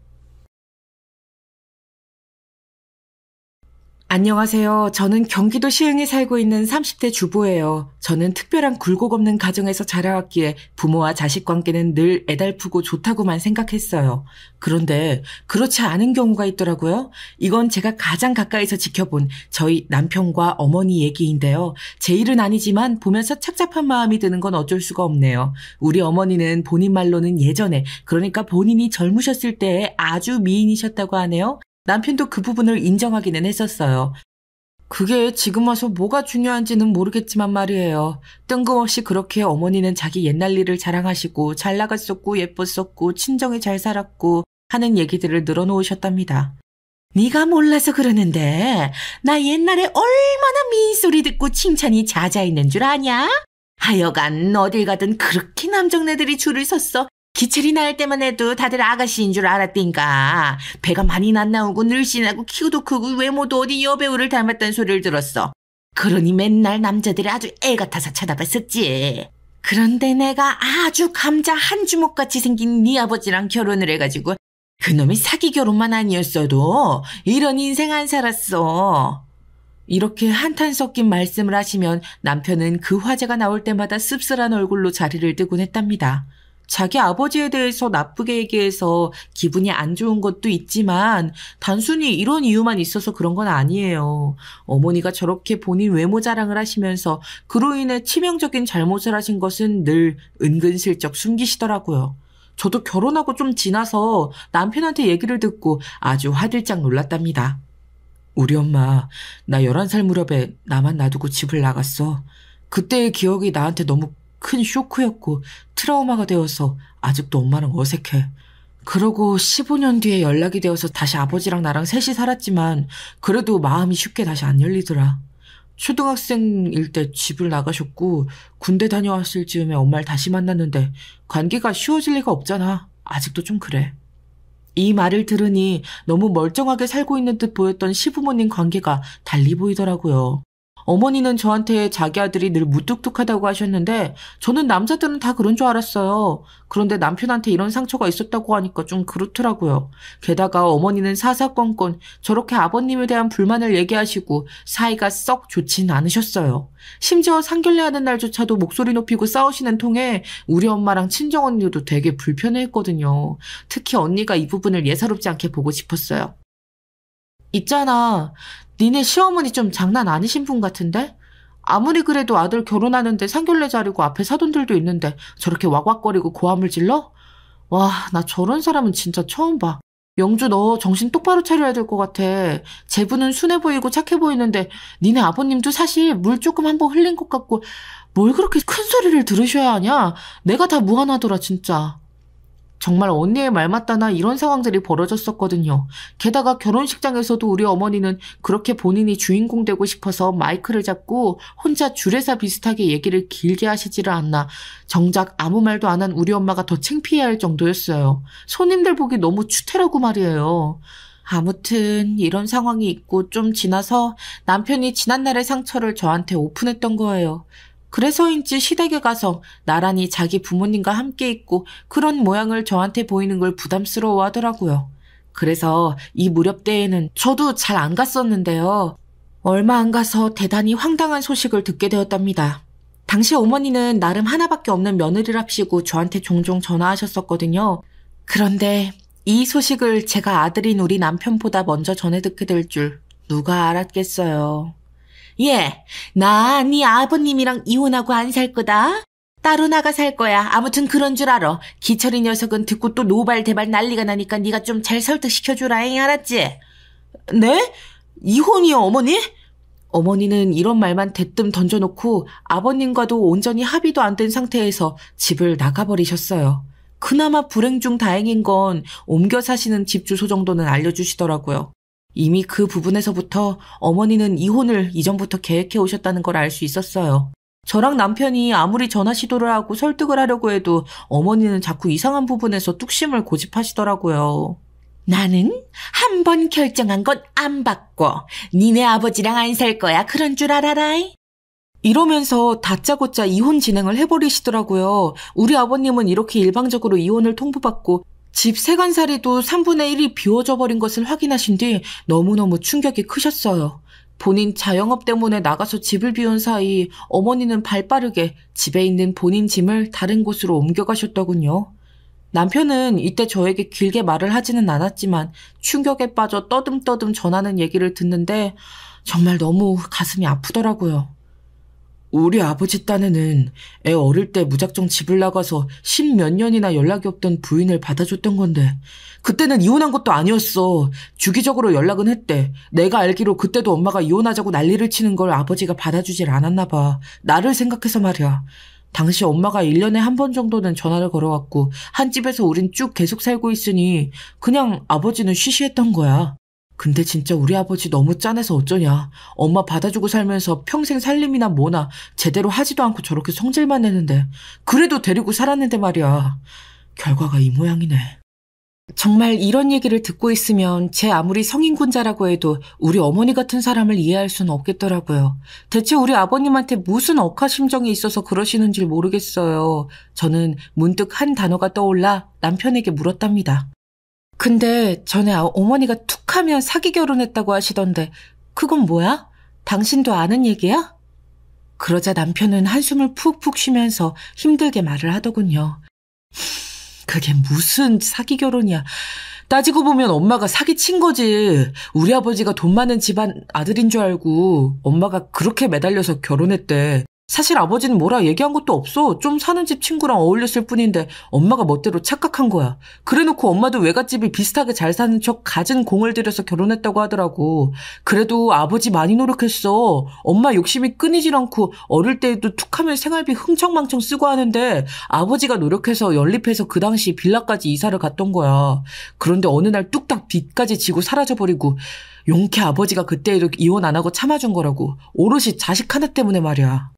A: 안녕하세요. 저는 경기도 시흥에 살고 있는 30대 주부예요. 저는 특별한 굴곡 없는 가정에서 자라왔기에 부모와 자식 관계는 늘 애달프고 좋다고만 생각했어요. 그런데 그렇지 않은 경우가 있더라고요. 이건 제가 가장 가까이서 지켜본 저희 남편과 어머니 얘기인데요. 제 일은 아니지만 보면서 착잡한 마음이 드는 건 어쩔 수가 없네요. 우리 어머니는 본인 말로는 예전에, 그러니까 본인이 젊으셨을 때에 아주 미인이셨다고 하네요. 남편도 그 부분을 인정하기는 했었어요. 그게 지금 와서 뭐가 중요한지는 모르겠지만 말이에요. 뜬금없이 그렇게 어머니는 자기 옛날 일을 자랑하시고 잘 나갔었고 예뻤었고 친정에 잘 살았고 하는 얘기들을 늘어놓으셨답니다. 네가 몰라서 그러는데 나 옛날에 얼마나 미인 소리 듣고 칭찬이 잦아있는 줄 아냐? 하여간 어딜 가든 그렇게 남정네들이 줄을 섰어. 기철이 날 때만 해도 다들 아가씨인 줄 알았댄가. 배가 많이 안 나오고 늘씬하고 키도 크고 외모도 어디 여배우를 닮았다는 소리를 들었어. 그러니 맨날 남자들이 아주 애 같아서 쳐다봤었지. 그런데 내가 아주 감자 한 주먹같이 생긴 네 아버지랑 결혼을 해가지고 그놈이 사기 결혼만 아니었어도 이런 인생 안 살았어. 이렇게 한탄 섞인 말씀을 하시면 남편은 그 화제가 나올 때마다 씁쓸한 얼굴로 자리를 뜨곤 했답니다. 자기 아버지에 대해서 나쁘게 얘기해서 기분이 안 좋은 것도 있지만 단순히 이런 이유만 있어서 그런 건 아니에요. 어머니가 저렇게 본인 외모 자랑을 하시면서 그로 인해 치명적인 잘못을 하신 것은 늘 은근슬쩍 숨기시더라고요. 저도 결혼하고 좀 지나서 남편한테 얘기를 듣고 아주 화들짝 놀랐답니다. 우리 엄마, 나 11살 무렵에 나만 놔두고 집을 나갔어. 그때의 기억이 나한테 너무 큰 쇼크였고 트라우마가 되어서 아직도 엄마랑 어색해. 그러고 15년 뒤에 연락이 되어서 다시 아버지랑 나랑 셋이 살았지만 그래도 마음이 쉽게 다시 안 열리더라. 초등학생일 때 집을 나가셨고 군대 다녀왔을 즈음에 엄마를 다시 만났는데 관계가 쉬워질 리가 없잖아. 아직도 좀 그래. 이 말을 들으니 너무 멀쩡하게 살고 있는 듯 보였던 시부모님 관계가 달리 보이더라고요. 어머니는 저한테 자기 아들이 늘 무뚝뚝하다고 하셨는데 저는 남자들은 다 그런 줄 알았어요. 그런데 남편한테 이런 상처가 있었다고 하니까 좀 그렇더라고요. 게다가 어머니는 사사건건 저렇게 아버님에 대한 불만을 얘기하시고 사이가 썩 좋진 않으셨어요. 심지어 상견례하는 날조차도 목소리 높이고 싸우시는 통에 우리 엄마랑 친정언니도 되게 불편해했거든요. 특히 언니가 이 부분을 예사롭지 않게 보고 싶었어요. 있잖아. 니네 시어머니 좀 장난 아니신 분 같은데? 아무리 그래도 아들 결혼하는데 상견례 자리고 앞에 사돈들도 있는데 저렇게 왁왁거리고 고함을 질러? 와, 나 저런 사람은 진짜 처음 봐. 영주 너 정신 똑바로 차려야 될 것 같아. 제부는 순해 보이고 착해 보이는데 니네 아버님도 사실 물 조금 한번 흘린 것 같고 뭘 그렇게 큰 소리를 들으셔야 하냐? 내가 다 무안하더라 진짜. 정말 언니의 말 맞다나 이런 상황들이 벌어졌었거든요. 게다가 결혼식장에서도 우리 어머니는 그렇게 본인이 주인공 되고 싶어서 마이크를 잡고 혼자 주례사 비슷하게 얘기를 길게 하시지를 않나 정작 아무 말도 안 한 우리 엄마가 더 창피해할 정도였어요. 손님들 보기 너무 추태라고 말이에요. 아무튼 이런 상황이 있고 좀 지나서 남편이 지난날의 상처를 저한테 오픈했던 거예요. 그래서인지 시댁에 가서 나란히 자기 부모님과 함께 있고 그런 모양을 저한테 보이는 걸 부담스러워 하더라고요. 그래서 이 무렵 때에는 저도 잘 안 갔었는데요. 얼마 안 가서 대단히 황당한 소식을 듣게 되었답니다. 당시 어머니는 나름 하나밖에 없는 며느리랍시고 저한테 종종 전화하셨었거든요. 그런데 이 소식을 제가 아들인 우리 남편보다 먼저 전해 듣게 될 줄 누가 알았겠어요. 예, 나 네 아버님이랑 이혼하고 안 살 거다. 따로 나가 살 거야. 아무튼 그런 줄 알아. 기철이 녀석은 듣고 또 노발대발 난리가 나니까 네가 좀 잘 설득시켜주라잉, 알았지? 네? 이혼이요, 어머니? 어머니는 이런 말만 대뜸 던져놓고 아버님과도 온전히 합의도 안 된 상태에서 집을 나가버리셨어요. 그나마 불행 중 다행인 건 옮겨 사시는 집 주소 정도는 알려주시더라고요. 이미 그 부분에서부터 어머니는 이혼을 이전부터 계획해 오셨다는 걸 알 수 있었어요. 저랑 남편이 아무리 전화 시도를 하고 설득을 하려고 해도 어머니는 자꾸 이상한 부분에서 뚝심을 고집하시더라고요. 나는 한 번 결정한 건 안 바꿔. 니네 아버지랑 안 살 거야. 그런 줄 알아라이. 이러면서 다짜고짜 이혼 진행을 해버리시더라고요. 우리 아버님은 이렇게 일방적으로 이혼을 통보받고 집 세간살이도 3분의 1이 비워져 버린 것을 확인하신 뒤 너무너무 충격이 크셨어요. 본인 자영업 때문에 나가서 집을 비운 사이 어머니는 발빠르게 집에 있는 본인 짐을 다른 곳으로 옮겨가셨더군요. 남편은 이때 저에게 길게 말을 하지는 않았지만 충격에 빠져 떠듬떠듬 전하는 얘기를 듣는데 정말 너무 가슴이 아프더라고요. 우리 아버지 딴에는 애 어릴 때 무작정 집을 나가서 10몇 년이나 연락이 없던 부인을 받아줬던 건데 그때는 이혼한 것도 아니었어. 주기적으로 연락은 했대. 내가 알기로 그때도 엄마가 이혼하자고 난리를 치는 걸 아버지가 받아주질 않았나 봐. 나를 생각해서 말이야. 당시 엄마가 1년에 한 번 정도는 전화를 걸어왔고 한 집에서 우린 쭉 계속 살고 있으니 그냥 아버지는 쉬쉬했던 거야. 근데 진짜 우리 아버지 너무 짠해서 어쩌냐. 엄마 받아주고 살면서 평생 살림이나 뭐나 제대로 하지도 않고 저렇게 성질만 내는데 그래도 데리고 살았는데 말이야. 결과가 이 모양이네. 정말 이런 얘기를 듣고 있으면 제 아무리 성인군자라고 해도 우리 어머니 같은 사람을 이해할 수는 없겠더라고요. 대체 우리 아버님한테 무슨 억하심정이 있어서 그러시는지 모르겠어요. 저는 문득 한 단어가 떠올라 남편에게 물었답니다. 근데 전에 어머니가 툭 하면 사기 결혼했다고 하시던데 그건 뭐야? 당신도 아는 얘기야? 그러자 남편은 한숨을 푹푹 쉬면서 힘들게 말을 하더군요. 그게 무슨 사기 결혼이야. 따지고 보면 엄마가 사기친 거지. 우리 아버지가 돈 많은 집안 아들인 줄 알고 엄마가 그렇게 매달려서 결혼했대. 사실 아버지는 뭐라 얘기한 것도 없어. 좀 사는 집 친구랑 어울렸을 뿐인데 엄마가 멋대로 착각한 거야. 그래놓고 엄마도 외갓집이 비슷하게 잘 사는 척 갖은 공을 들여서 결혼했다고 하더라고. 그래도 아버지 많이 노력했어. 엄마 욕심이 끊이질 않고 어릴 때에도 툭하면 생활비 흥청망청 쓰고 하는데 아버지가 노력해서 연립해서 그 당시 빌라까지 이사를 갔던 거야. 그런데 어느 날 뚝딱 빚까지 지고 사라져버리고 용케 아버지가 그때에도 이혼 안 하고 참아준 거라고. 오롯이 자식 하나 때문에 말이야.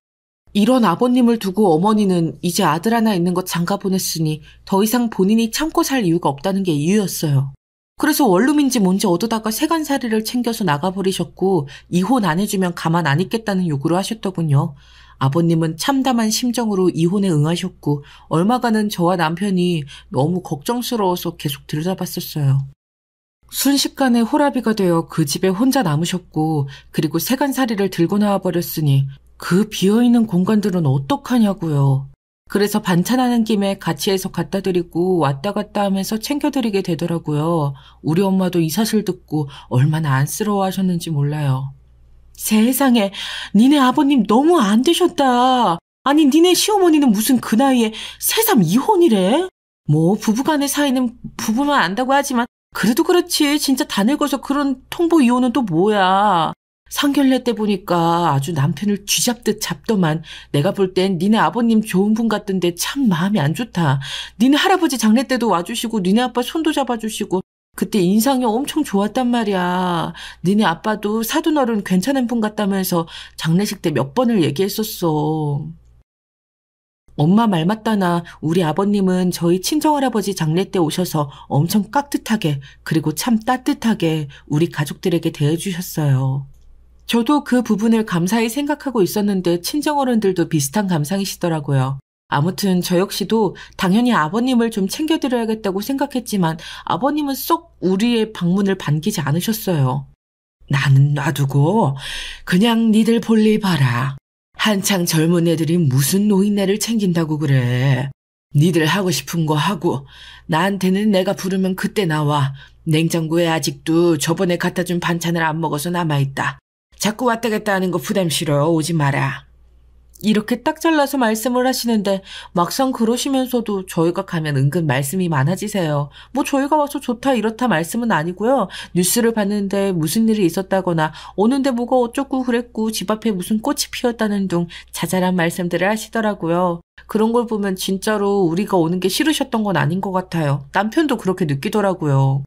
A: 이런 아버님을 두고 어머니는 이제 아들 하나 있는 거 장가 보냈으니 더 이상 본인이 참고 살 이유가 없다는 게 이유였어요. 그래서 원룸인지 뭔지 얻어다가 세간살이를 챙겨서 나가버리셨고 이혼 안 해주면 가만 안 있겠다는 요구를 하셨더군요. 아버님은 참담한 심정으로 이혼에 응하셨고 얼마간은 저와 남편이 너무 걱정스러워서 계속 들여다봤었어요. 순식간에 호라비가 되어 그 집에 혼자 남으셨고 그리고 세간살이를 들고 나와버렸으니 그 비어있는 공간들은 어떡하냐고요. 그래서 반찬하는 김에 같이 해서 갖다 드리고 왔다 갔다 하면서 챙겨드리게 되더라고요. 우리 엄마도 이 사실 듣고 얼마나 안쓰러워하셨는지 몰라요. 세상에, 니네 아버님 너무 안 되셨다. 아니 니네 시어머니는 무슨 그 나이에 새삼 이혼이래? 뭐 부부간의 사이는 부부만 안다고 하지만 그래도 그렇지 진짜 다 늙어서 그런 통보 이혼은 또 뭐야. 상견례 때 보니까 아주 남편을 쥐잡듯 잡더만. 내가 볼 땐 니네 아버님 좋은 분 같던데 참 마음이 안 좋다. 니네 할아버지 장례 때도 와주시고 니네 아빠 손도 잡아주시고 그때 인상이 엄청 좋았단 말이야. 니네 아빠도 사돈어른 괜찮은 분 같다면서 장례식 때 몇 번을 얘기했었어. 엄마 말 맞다나 우리 아버님은 저희 친정할아버지 장례 때 오셔서 엄청 깍듯하게 그리고 참 따뜻하게 우리 가족들에게 대해주셨어요. 저도 그 부분을 감사히 생각하고 있었는데 친정어른들도 비슷한 감상이시더라고요. 아무튼 저 역시도 당연히 아버님을 좀 챙겨드려야겠다고 생각했지만 아버님은 쏙 우리의 방문을 반기지 않으셨어요. 나는 놔두고 그냥 니들 볼일 봐라. 한창 젊은 애들이 무슨 노인네를 챙긴다고 그래. 니들 하고 싶은 거 하고 나한테는 내가 부르면 그때 나와. 냉장고에 아직도 저번에 갖다 준 반찬을 안 먹어서 남아있다. 자꾸 왔다 갔다 하는 거 부담 싫어. 오지 마라. 이렇게 딱 잘라서 말씀을 하시는데 막상 그러시면서도 저희가 가면 은근 말씀이 많아지세요. 뭐 저희가 와서 좋다 이렇다 말씀은 아니고요. 뉴스를 봤는데 무슨 일이 있었다거나 오는데 뭐가 어쩌고 그랬고 집 앞에 무슨 꽃이 피었다는 둥 자잘한 말씀들을 하시더라고요. 그런 걸 보면 진짜로 우리가 오는 게 싫으셨던 건 아닌 것 같아요. 남편도 그렇게 느끼더라고요.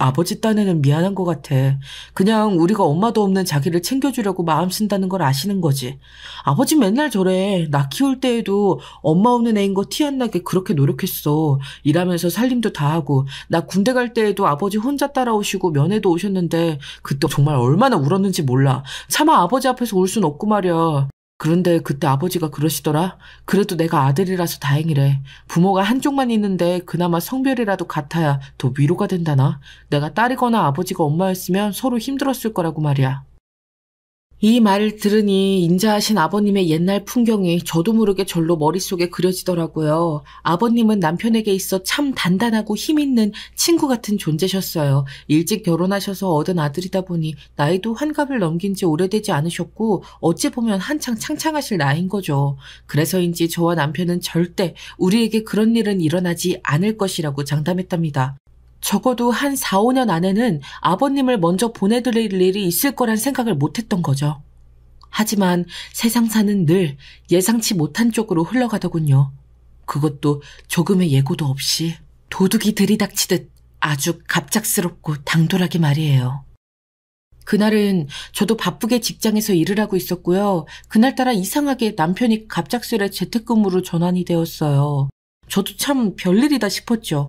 A: 아버지 딴에는 미안한 것 같아. 그냥 우리가 엄마도 없는 자기를 챙겨주려고 마음 쓴다는 걸 아시는 거지. 아버지 맨날 저래. 나 키울 때에도 엄마 없는 애인 거 티 안 나게 그렇게 노력했어. 일하면서 살림도 다 하고. 나 군대 갈 때에도 아버지 혼자 따라오시고 면회도 오셨는데 그때 정말 얼마나 울었는지 몰라. 차마 아버지 앞에서 울 순 없고 말이야. 그런데 그때 아버지가 그러시더라. 그래도 내가 아들이라서 다행이래. 부모가 한쪽만 있는데 그나마 성별이라도 같아야 더 위로가 된다나. 내가 딸이거나 아버지가 엄마였으면 서로 힘들었을 거라고 말이야. 이 말을 들으니 인자하신 아버님의 옛날 풍경이 저도 모르게 절로 머릿속에 그려지더라고요. 아버님은 남편에게 있어 참 단단하고 힘있는 친구 같은 존재셨어요. 일찍 결혼하셔서 얻은 아들이다 보니 나이도 환갑을 넘긴 지 오래되지 않으셨고 어찌 보면 한창 창창하실 나이인 거죠. 그래서인지 저와 남편은 절대 우리에게 그런 일은 일어나지 않을 것이라고 장담했답니다. 적어도 한 4, 5년 안에는 아버님을 먼저 보내드릴 일이 있을 거란 생각을 못했던 거죠. 하지만 세상사는 늘 예상치 못한 쪽으로 흘러가더군요. 그것도 조금의 예고도 없이 도둑이 들이닥치듯 아주 갑작스럽고 당돌하게 말이에요. 그날은 저도 바쁘게 직장에서 일을 하고 있었고요. 그날따라 이상하게 남편이 갑작스레 재택근무로 전환이 되었어요. 저도 참 별일이다 싶었죠.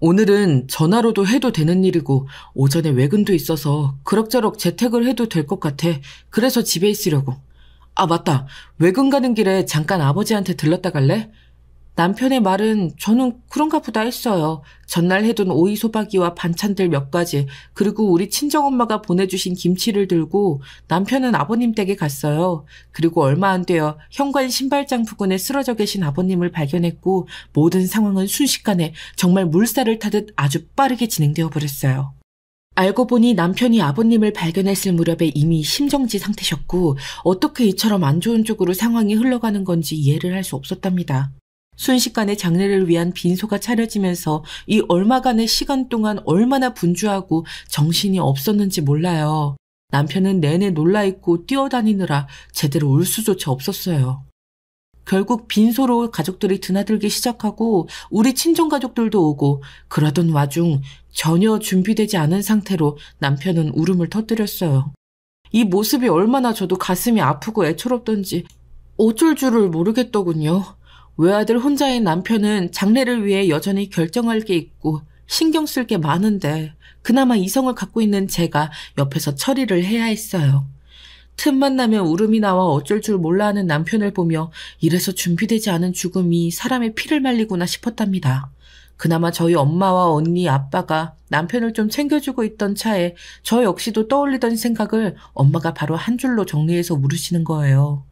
A: 오늘은 전화로도 해도 되는 일이고 오전에 외근도 있어서 그럭저럭 재택을 해도 될 것 같아. 그래서 집에 있으려고. 아, 맞다. 외근 가는 길에 잠깐 아버지한테 들렀다 갈래? 남편의 말은 저는 그런가 보다 했어요. 전날 해둔 오이 소박이와 반찬들 몇 가지, 그리고 우리 친정엄마가 보내주신 김치를 들고 남편은 아버님 댁에 갔어요. 그리고 얼마 안 되어 현관 신발장 부근에 쓰러져 계신 아버님을 발견했고 모든 상황은 순식간에 정말 물살을 타듯 아주 빠르게 진행되어 버렸어요. 알고 보니 남편이 아버님을 발견했을 무렵에 이미 심정지 상태셨고 어떻게 이처럼 안 좋은 쪽으로 상황이 흘러가는 건지 이해를 할 수 없었답니다. 순식간에 장례를 위한 빈소가 차려지면서 이 얼마간의 시간 동안 얼마나 분주하고 정신이 없었는지 몰라요. 남편은 내내 놀라있고 뛰어다니느라 제대로 울 수조차 없었어요. 결국 빈소로 가족들이 드나들기 시작하고 우리 친정가족들도 오고 그러던 와중 전혀 준비되지 않은 상태로 남편은 울음을 터뜨렸어요. 이 모습이 얼마나 저도 가슴이 아프고 애처롭던지 어쩔 줄을 모르겠더군요. 외아들 혼자인 남편은 장례를 위해 여전히 결정할 게 있고 신경 쓸 게 많은데 그나마 이성을 갖고 있는 제가 옆에서 처리를 해야 했어요. 틈만 나면 울음이 나와 어쩔 줄 몰라 하는 남편을 보며 이래서 준비되지 않은 죽음이 사람의 피를 말리구나 싶었답니다. 그나마 저희 엄마와 언니, 아빠가 남편을 좀 챙겨주고 있던 차에 저 역시도 떠올리던 생각을 엄마가 바로 한 줄로 정리해서 물으시는 거예요.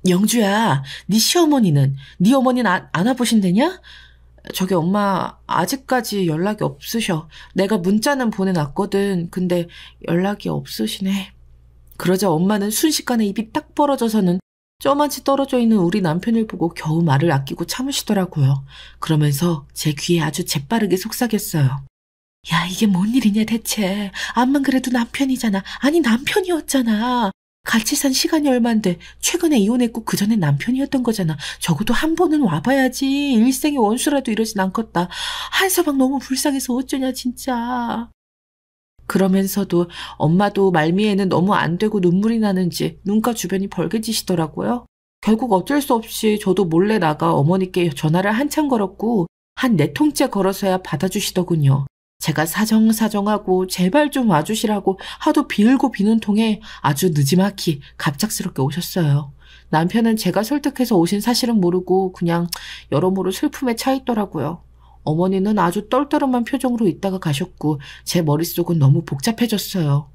A: 영주야, 네 시어머니는? 네 어머니는 안 와보신대냐? 저기 엄마 아직까지 연락이 없으셔. 내가 문자는 보내놨거든. 근데 연락이 없으시네. 그러자 엄마는 순식간에 입이 딱 벌어져서는 저만치 떨어져 있는 우리 남편을 보고 겨우 말을 아끼고 참으시더라고요. 그러면서 제 귀에 아주 재빠르게 속삭였어요. 야, 이게 뭔 일이냐 대체. 암만 그래도 남편이잖아. 아니 남편이었잖아. 같이 산 시간이 얼만데 최근에 이혼했고 그전엔 남편이었던 거잖아. 적어도 한 번은 와봐야지. 일생의 원수라도 이러진 않겠다. 한서방 너무 불쌍해서 어쩌냐 진짜. 그러면서도 엄마도 말미에는 너무 안 되고 눈물이 나는지 눈가 주변이 벌개지시더라고요. 결국 어쩔 수 없이 저도 몰래 나가 어머니께 전화를 한참 걸었고 한 4통째 걸어서야 받아주시더군요. 제가 사정하고 제발 좀 와주시라고 하도 빌고 비는 통에 아주 느지막이 갑작스럽게 오셨어요. 남편은 제가 설득해서 오신 사실은 모르고 그냥 여러모로 슬픔에 차 있더라고요. 어머니는 아주 떨떠름한 표정으로 있다가 가셨고 제 머릿속은 너무 복잡해졌어요.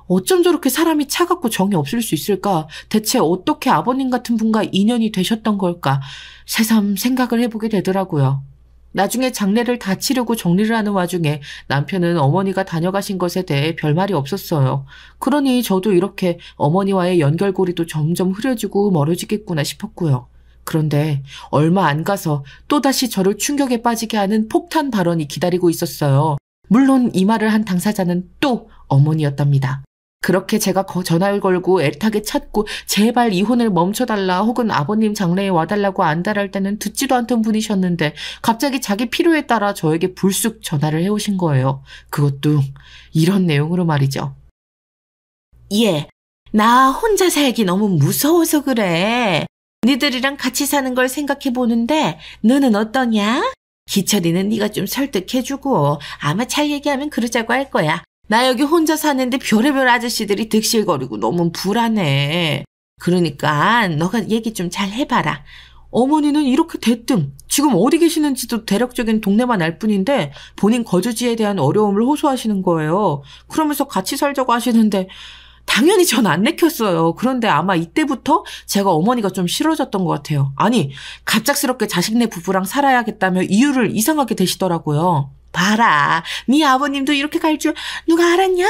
A: 어쩜 저렇게 사람이 차갑고 정이 없을 수 있을까? 대체 어떻게 아버님 같은 분과 인연이 되셨던 걸까? 새삼 생각을 해보게 되더라고요. 나중에 장례를 다 치르고 정리를 하는 와중에 남편은 어머니가 다녀가신 것에 대해 별말이 없었어요. 그러니 저도 이렇게 어머니와의 연결고리도 점점 흐려지고 멀어지겠구나 싶었고요. 그런데 얼마 안 가서 또다시 저를 충격에 빠지게 하는 폭탄 발언이 기다리고 있었어요. 물론 이 말을 한 당사자는 또 어머니였답니다. 그렇게 제가 전화를 걸고 애타게 찾고 제발 이혼을 멈춰달라 혹은 아버님 장례에 와달라고 안달할 때는 듣지도 않던 분이셨는데 갑자기 자기 필요에 따라 저에게 불쑥 전화를 해오신 거예요. 그것도 이런 내용으로 말이죠. 예, 나 혼자 살기 너무 무서워서 그래. 니들이랑 같이 사는 걸 생각해보는데 너는 어떠냐? 희철이는 네가 좀 설득해주고 아마 잘 얘기하면 그러자고 할 거야. 나 여기 혼자 사는데 별의별 아저씨들이 득실거리고 너무 불안해. 그러니까 너가 얘기 좀 잘 해봐라. 어머니는 이렇게 대뜸 지금 어디 계시는지도 대략적인 동네만 알 뿐인데 본인 거주지에 대한 어려움을 호소하시는 거예요. 그러면서 같이 살자고 하시는데
B: 당연히 전 안 내켰어요. 그런데 아마 이때부터 제가 어머니가 좀 싫어졌던 것 같아요. 아니, 갑작스럽게 자식네 부부랑 살아야겠다며 이유를 이상하게 대시더라고요. 봐라, 네 아버님도 이렇게 갈 줄 누가 알았냐?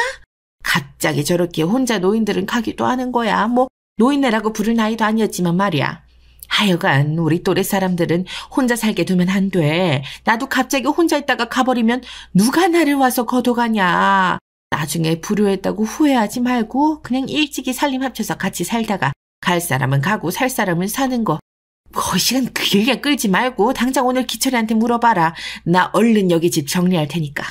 B: 갑자기 저렇게 혼자 노인들은 가기도 하는 거야. 뭐 노인네라고 부를 나이도 아니었지만 말이야. 하여간 우리 또래 사람들은 혼자 살게 두면 안 돼. 나도 갑자기 혼자 있다가 가버리면 누가 나를 와서 거둬가냐. 나중에 불효했다고 후회하지 말고 그냥 일찍이 살림 합쳐서 같이 살다가 갈 사람은 가고 살 사람은 사는 거. 거의 시간 길게 끌지 말고 당장 오늘 기철이한테 물어봐라. 나 얼른 여기 집 정리할 테니까.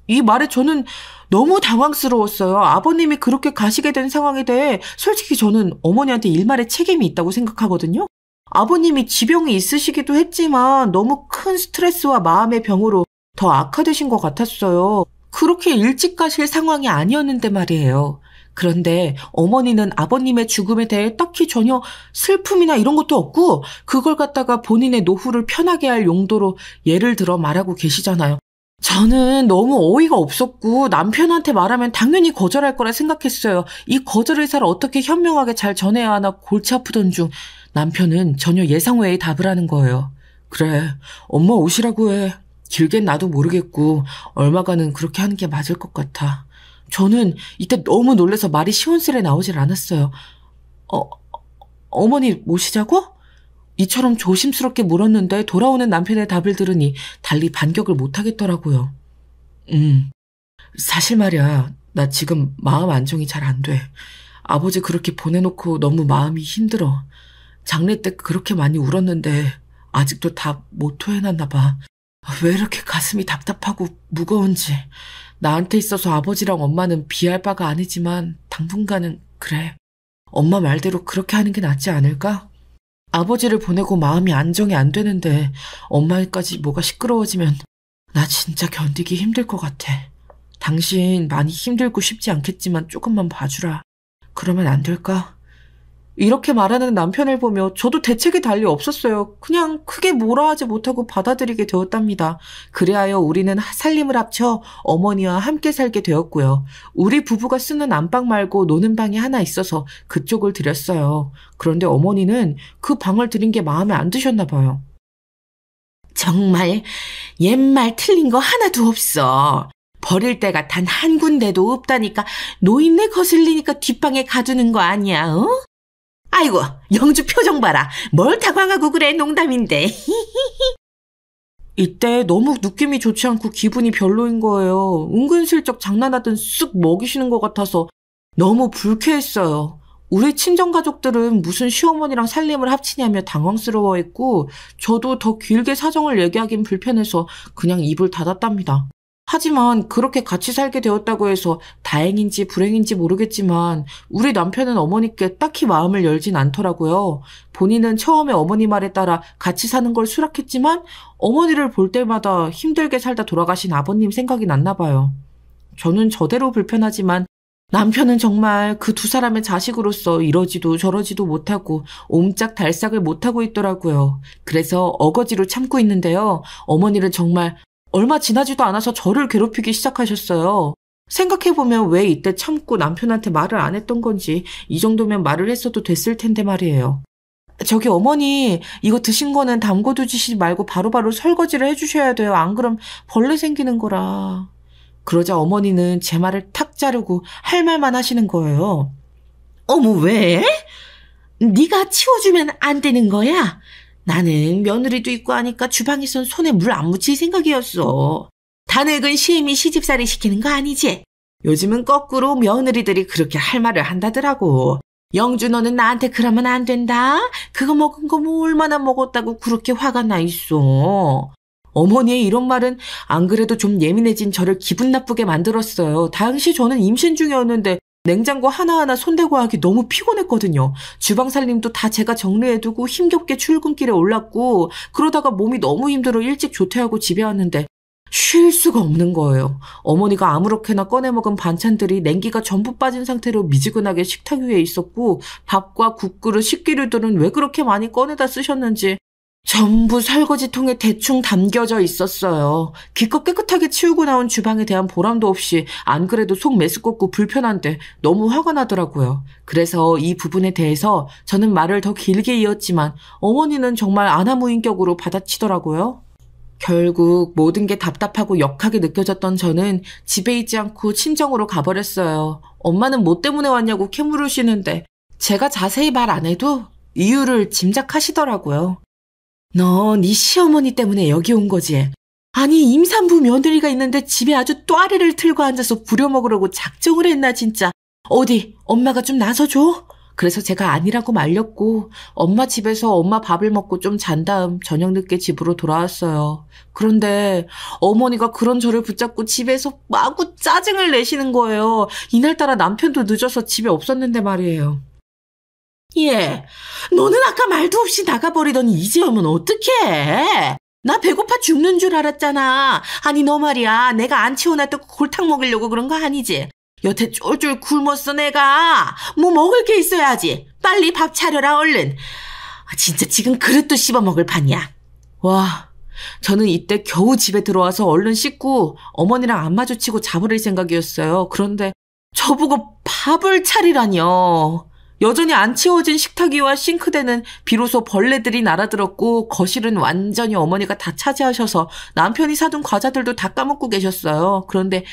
B: 이 말에 저는 너무 당황스러웠어요. 아버님이 그렇게 가시게 된 상황에 대해 솔직히 저는 어머니한테 일말의 책임이 있다고 생각하거든요. 아버님이 지병이 있으시기도 했지만 너무 큰 스트레스와 마음의 병으로 더 악화되신 것 같았어요. 그렇게 일찍 가실 상황이 아니었는데 말이에요. 그런데 어머니는 아버님의 죽음에 대해 딱히 전혀 슬픔이나 이런 것도 없고 그걸 갖다가 본인의 노후를 편하게 할 용도로 예를 들어 말하고 계시잖아요. 저는 너무 어이가 없었고 남편한테 말하면 당연히 거절할 거라 생각했어요. 이 거절 의사를 어떻게 현명하게 잘 전해야 하나 골치 아프던 중 남편은 전혀 예상 외의 답을 하는 거예요. 그래, 엄마 오시라고 해. 길겐 나도 모르겠고 얼마간은 그렇게 하는 게 맞을 것 같아. 저는 이때 너무 놀라서 말이 시원스레 나오질 않았어요. 어머니 모시자고? 이처럼 조심스럽게 물었는데 돌아오는 남편의 답을 들으니 달리 반격을 못하겠더라고요. 사실 말이야, 나 지금 마음 안정이 잘 안 돼. 아버지 그렇게 보내놓고 너무 마음이 힘들어. 장례 때 그렇게 많이 울었는데 아직도 다 못 토해놨나 봐. 왜 이렇게 가슴이 답답하고 무거운지. 나한테 있어서 아버지랑 엄마는 비할 바가 아니지만 당분간은 그래. 엄마 말대로 그렇게 하는 게 낫지 않을까? 아버지를 보내고 마음이 안정이 안 되는데 엄마까지 뭐가 시끄러워지면 나 진짜 견디기 힘들 것 같아. 당신 많이 힘들고 쉽지 않겠지만 조금만 봐주라. 그러면 안 될까? 이렇게 말하는 남편을 보며 저도 대책이 달리 없었어요. 그냥 크게 뭐라 하지 못하고 받아들이게 되었답니다. 그리하여 우리는 살림을 합쳐 어머니와 함께 살게 되었고요. 우리 부부가 쓰는 안방 말고 노는 방이 하나 있어서 그쪽을 드렸어요. 그런데 어머니는 그 방을 드린 게 마음에 안 드셨나 봐요. 정말 옛말 틀린 거 하나도 없어. 버릴 데가 단 한 군데도 없다니까 노인네 거슬리니까 뒷방에 가두는 거 아니야, 어? 아이고, 영주 표정 봐라. 뭘 당황하고 그래, 농담인데. 이때 너무 느낌이 좋지 않고 기분이 별로인 거예요. 은근슬쩍 장난하듯 쓱 먹이시는 것 같아서 너무 불쾌했어요. 우리 친정가족들은 무슨 시어머니랑 살림을 합치냐며 당황스러워했고 저도 더 길게 사정을 얘기하긴 불편해서 그냥 입을 닫았답니다. 하지만 그렇게 같이 살게 되었다고 해서 다행인지 불행인지 모르겠지만 우리 남편은 어머니께 딱히 마음을 열진 않더라고요. 본인은 처음에 어머니 말에 따라 같이 사는 걸 수락했지만 어머니를 볼 때마다 힘들게 살다 돌아가신 아버님 생각이 났나 봐요. 저는 저대로 불편하지만 남편은 정말 그 두 사람의 자식으로서 이러지도 저러지도 못하고 옴짝달싹을 못하고 있더라고요. 그래서 어거지로 참고 있는데요. 어머니는 정말 얼마 지나지도 않아서 저를 괴롭히기 시작하셨어요. 생각해보면 왜 이때 참고 남편한테 말을 안 했던 건지 이 정도면 말을 했어도 됐을 텐데 말이에요. 저기 어머니 이거 드신 거는 담궈두시지 말고 바로바로 설거지를 해주셔야 돼요. 안 그럼 벌레 생기는 거라. 그러자 어머니는 제 말을 탁 자르고 할 말만 하시는 거예요. 어머 왜? 네가 치워주면 안 되는 거야? 나는 며느리도 있고 하니까 주방에선 손에 물 안 묻힐 생각이었어. 다 늙은 시임이 시집살이 시키는 거 아니지? 요즘은 거꾸로 며느리들이 그렇게 할 말을 한다더라고. 영주 너는 나한테 그러면 안 된다. 그거 먹은 거 뭐 얼마나 먹었다고 그렇게 화가 나 있어. 어머니의 이런 말은 안 그래도 좀 예민해진 저를 기분 나쁘게 만들었어요. 당시 저는 임신 중이었는데 냉장고 하나하나 손대고 하기 너무 피곤했거든요. 주방 살림도 다 제가 정리해두고 힘겹게 출근길에 올랐고 그러다가 몸이 너무 힘들어 일찍 조퇴하고 집에 왔는데 쉴 수가 없는 거예요. 어머니가 아무렇게나 꺼내 먹은 반찬들이 냉기가 전부 빠진 상태로 미지근하게 식탁 위에 있었고 밥과 국그릇, 식기류들은 왜 그렇게 많이 꺼내다 쓰셨는지
A: 전부 설거지통에 대충 담겨져 있었어요. 기껏 깨끗하게 치우고 나온 주방에 대한 보람도 없이 안 그래도 속 메스껍고 불편한데 너무 화가 나더라고요. 그래서 이 부분에 대해서 저는 말을 더 길게 이었지만 어머니는 정말 아나무인격으로 받아치더라고요. 결국 모든 게 답답하고 역하게 느껴졌던 저는 집에 있지 않고 친정으로 가버렸어요. 엄마는 뭐 때문에 왔냐고 캐물으시는데 제가 자세히 말 안 해도 이유를 짐작하시더라고요. 너 네 시어머니 때문에 여기 온 거지? 아니 임산부 며느리가 있는데 집에 아주 또아리를 틀고 앉아서 부려먹으려고 작정을 했나 진짜. 어디 엄마가 좀 나서줘? 그래서 제가 아니라고 말렸고 엄마 집에서 엄마 밥을 먹고 좀 잔 다음 저녁 늦게 집으로 돌아왔어요. 그런데 어머니가 그런 저를 붙잡고 집에서 마구 짜증을 내시는 거예요. 이날따라 남편도 늦어서 집에 없었는데 말이에요. 예, 너는 아까 말도 없이 나가버리더니 이제 오면 어떡해? 나 배고파 죽는 줄 알았잖아. 아니 너 말이야 내가 안 치워놨다고 골탕 먹으려고 그런 거 아니지? 여태 쫄쫄 굶었어 내가. 뭐 먹을 게 있어야지. 빨리 밥 차려라 얼른. 진짜 지금 그릇도 씹어먹을 판이야. 와, 저는 이때 겨우 집에 들어와서 얼른 씻고 어머니랑 안 마주치고 자버릴 생각이었어요. 그런데 저보고 밥을 차리라니요. 여전히 안 치워진 식탁 위와 싱크대는 비로소 벌레들이 날아들었고 거실은 완전히 어머니가 다 차지하셔서 남편이 사둔 과자들도 다 까먹고 계셨어요. 그런데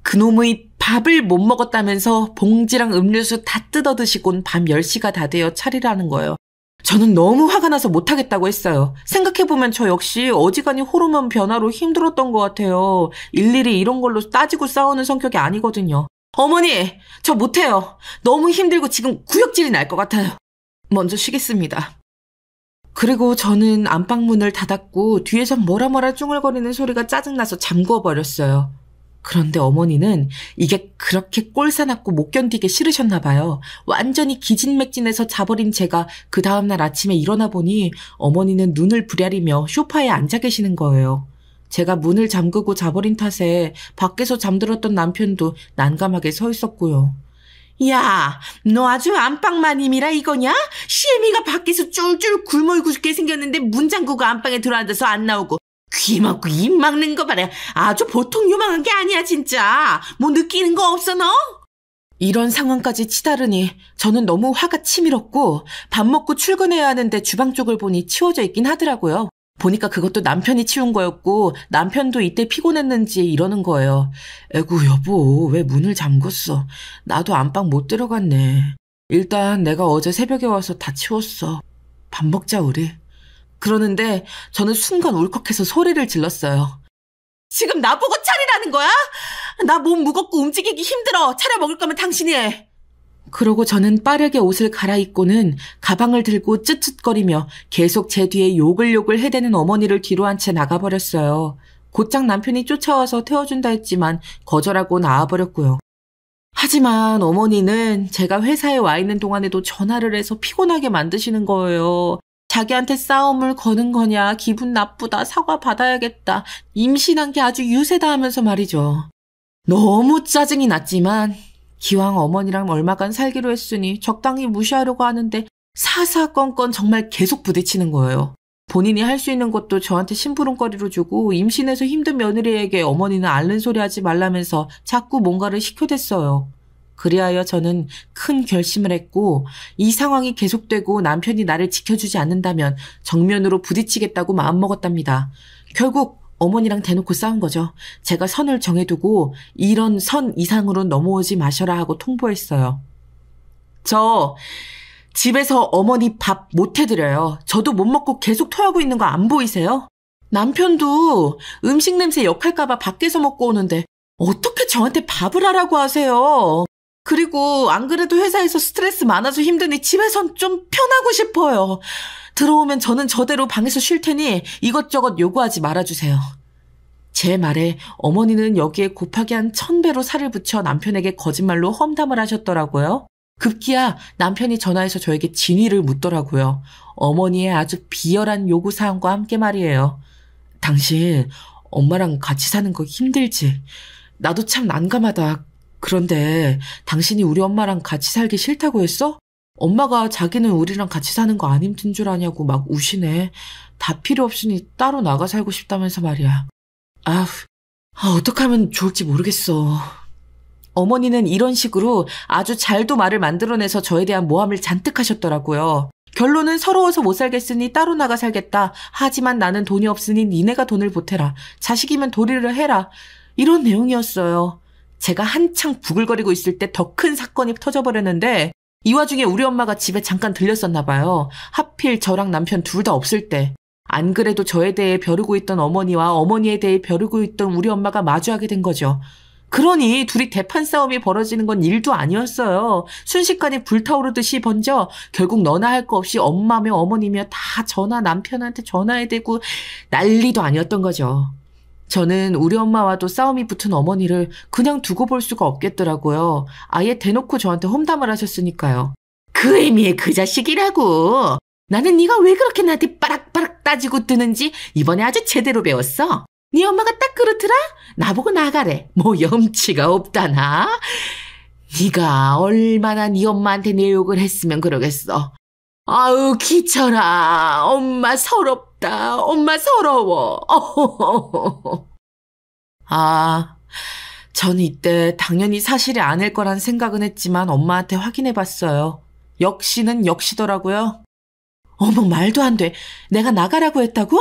A: 그놈의 밥을 못 먹었다면서 봉지랑 음료수 다 뜯어 드시곤 밤 10시가 다 되어 차리라는 거예요. 저는 너무 화가 나서 못하겠다고 했어요. 생각해보면 저 역시 어지간히 호르몬 변화로 힘들었던 것 같아요. 일일이 이런 걸로 따지고 싸우는 성격이 아니거든요. 어머니, 저 못해요. 너무 힘들고 지금 구역질이 날 것 같아요. 먼저 쉬겠습니다. 그리고 저는 안방문을 닫았고 뒤에서 뭐라 쭝얼거리는 소리가 짜증나서 잠그어 버렸어요. 그런데 어머니는 이게 그렇게 꼴사납고 못 견디게 싫으셨나 봐요. 완전히 기진맥진해서 자버린 제가 그 다음날 아침에 일어나 보니 어머니는 눈을 부랴리며 소파에 앉아 계시는 거예요. 제가 문을 잠그고 자버린 탓에 밖에서 잠들었던 남편도 난감하게 서 있었고요. 야, 너 아주 안방마님이라 이거냐? 시애미가 밖에서 쫄쫄 굶어 죽게 생겼는데 문 잠그고 안방에 들어앉아서 안 나오고 귀 막고 입 막는 거 봐라. 아주 보통 요망한 게 아니야 진짜. 뭐 느끼는 거 없어 너? 이런 상황까지 치다르니 저는 너무 화가 치밀었고 밥 먹고 출근해야 하는데 주방 쪽을 보니 치워져 있긴 하더라고요. 보니까 그것도 남편이 치운 거였고 남편도 이때 피곤했는지 이러는 거예요. 에구 여보 왜 문을 잠궜어? 나도 안방 못 들어갔네. 일단 내가 어제 새벽에 와서 다 치웠어. 밥 먹자 우리. 그러는데 저는 순간 울컥해서 소리를 질렀어요. 지금 나보고 차리라는 거야? 나 몸 무겁고 움직이기 힘들어. 차려 먹을 거면 당신이 해. 그러고 저는 빠르게 옷을 갈아입고는 가방을 들고 쯧쯧거리며 계속 제 뒤에 요글요글 해대는 어머니를 뒤로 한 채 나가버렸어요. 곧장 남편이 쫓아와서 태워준다 했지만 거절하고 나와버렸고요. 하지만 어머니는 제가 회사에 와 있는 동안에도 전화를 해서 피곤하게 만드시는 거예요. 자기한테 싸움을 거는 거냐, 기분 나쁘다, 사과 받아야겠다, 임신한 게 아주 유세다 하면서 말이죠. 너무 짜증이 났지만 기왕 어머니랑 얼마간 살기로 했으니 적당히 무시하려고 하는데 사사건건 정말 계속 부딪히는 거예요. 본인이 할 수 있는 것도 저한테 심부름거리로 주고 임신해서 힘든 며느리에게 어머니는 앓는 소리 하지 말라면서 자꾸 뭔가를 시켜댔어요. 그리하여 저는 큰 결심을 했고 이 상황이 계속되고 남편이 나를 지켜주지 않는다면 정면으로 부딪히겠다고 마음먹었답니다. 결국 어머니랑 대놓고 싸운 거죠. 제가 선을 정해두고 이런 선 이상으로 넘어오지 마셔라 하고 통보했어요. 저 집에서 어머니 밥 못 해드려요. 저도 못 먹고 계속 토하고 있는 거 안 보이세요? 남편도 음식 냄새 역할까봐 밖에서 먹고 오는데 어떻게 저한테 밥을 하라고 하세요? 그리고 안 그래도 회사에서 스트레스 많아서 힘드니 집에선 좀 편하고 싶어요. 들어오면 저는 저대로 방에서 쉴 테니 이것저것 요구하지 말아주세요. 제 말에 어머니는 여기에 곱하기 한 1000배로 살을 붙여 남편에게 거짓말로 험담을 하셨더라고요. 급기야 남편이 전화해서 저에게 진위를 묻더라고요. 어머니의 아주 비열한 요구사항과 함께 말이에요. 당신 엄마랑 같이 사는 거 힘들지? 나도 참 난감하다. 그런데 당신이 우리 엄마랑 같이 살기 싫다고 했어?
B: 엄마가 자기는 우리랑 같이 사는 거 안 힘든 줄 아냐고 막 우시네. 다 필요 없으니 따로 나가 살고 싶다면서 말이야. 어떻게 하면 좋을지 모르겠어. 어머니는 이런 식으로 아주 잘도 말을 만들어내서 저에 대한 모함을 잔뜩 하셨더라고요. 결론은 서러워서 못 살겠으니 따로 나가 살겠다. 하지만 나는 돈이 없으니 니네가 돈을 보태라. 자식이면 도리를 해라. 이런 내용이었어요. 제가 한창 부글거리고 있을 때 더 큰 사건이 터져버렸는데 이 와중에 우리 엄마가 집에 잠깐 들렸었나 봐요. 하필 저랑 남편 둘 다 없을 때. 안 그래도 저에 대해 벼르고 있던 어머니와 어머니에 대해 벼르고 있던 우리 엄마가 마주하게 된 거죠. 그러니 둘이 대판 싸움이 벌어지는 건 일도 아니었어요. 순식간에 불타오르듯이 번져 결국 너나 할 거 없이 엄마며 어머니며 다 남편한테 전화해대고 난리도 아니었던 거죠. 저는 우리 엄마와도 싸움이 붙은 어머니를 그냥 두고 볼 수가 없겠더라고요. 아예 대놓고 저한테 험담을 하셨으니까요. 그 의미의 그 자식이라고. 나는 네가 왜 그렇게 나한테 빠락빠락 따지고 뜨는지 이번에 아주 제대로 배웠어. 네 엄마가 딱 그렇더라? 나보고 나가래. 뭐 염치가 없다나? 네가 얼마나 네 엄마한테 내 욕을 했으면 그러겠어. 아우 귀찮아. 엄마 서럽다. 엄마 서러워. 전 이때 당연히 사실이 아닐 거란 생각은 했지만 엄마한테 확인해봤어요. 역시는 역시더라고요. 어머 말도 안 돼. 내가 나가라고 했다고?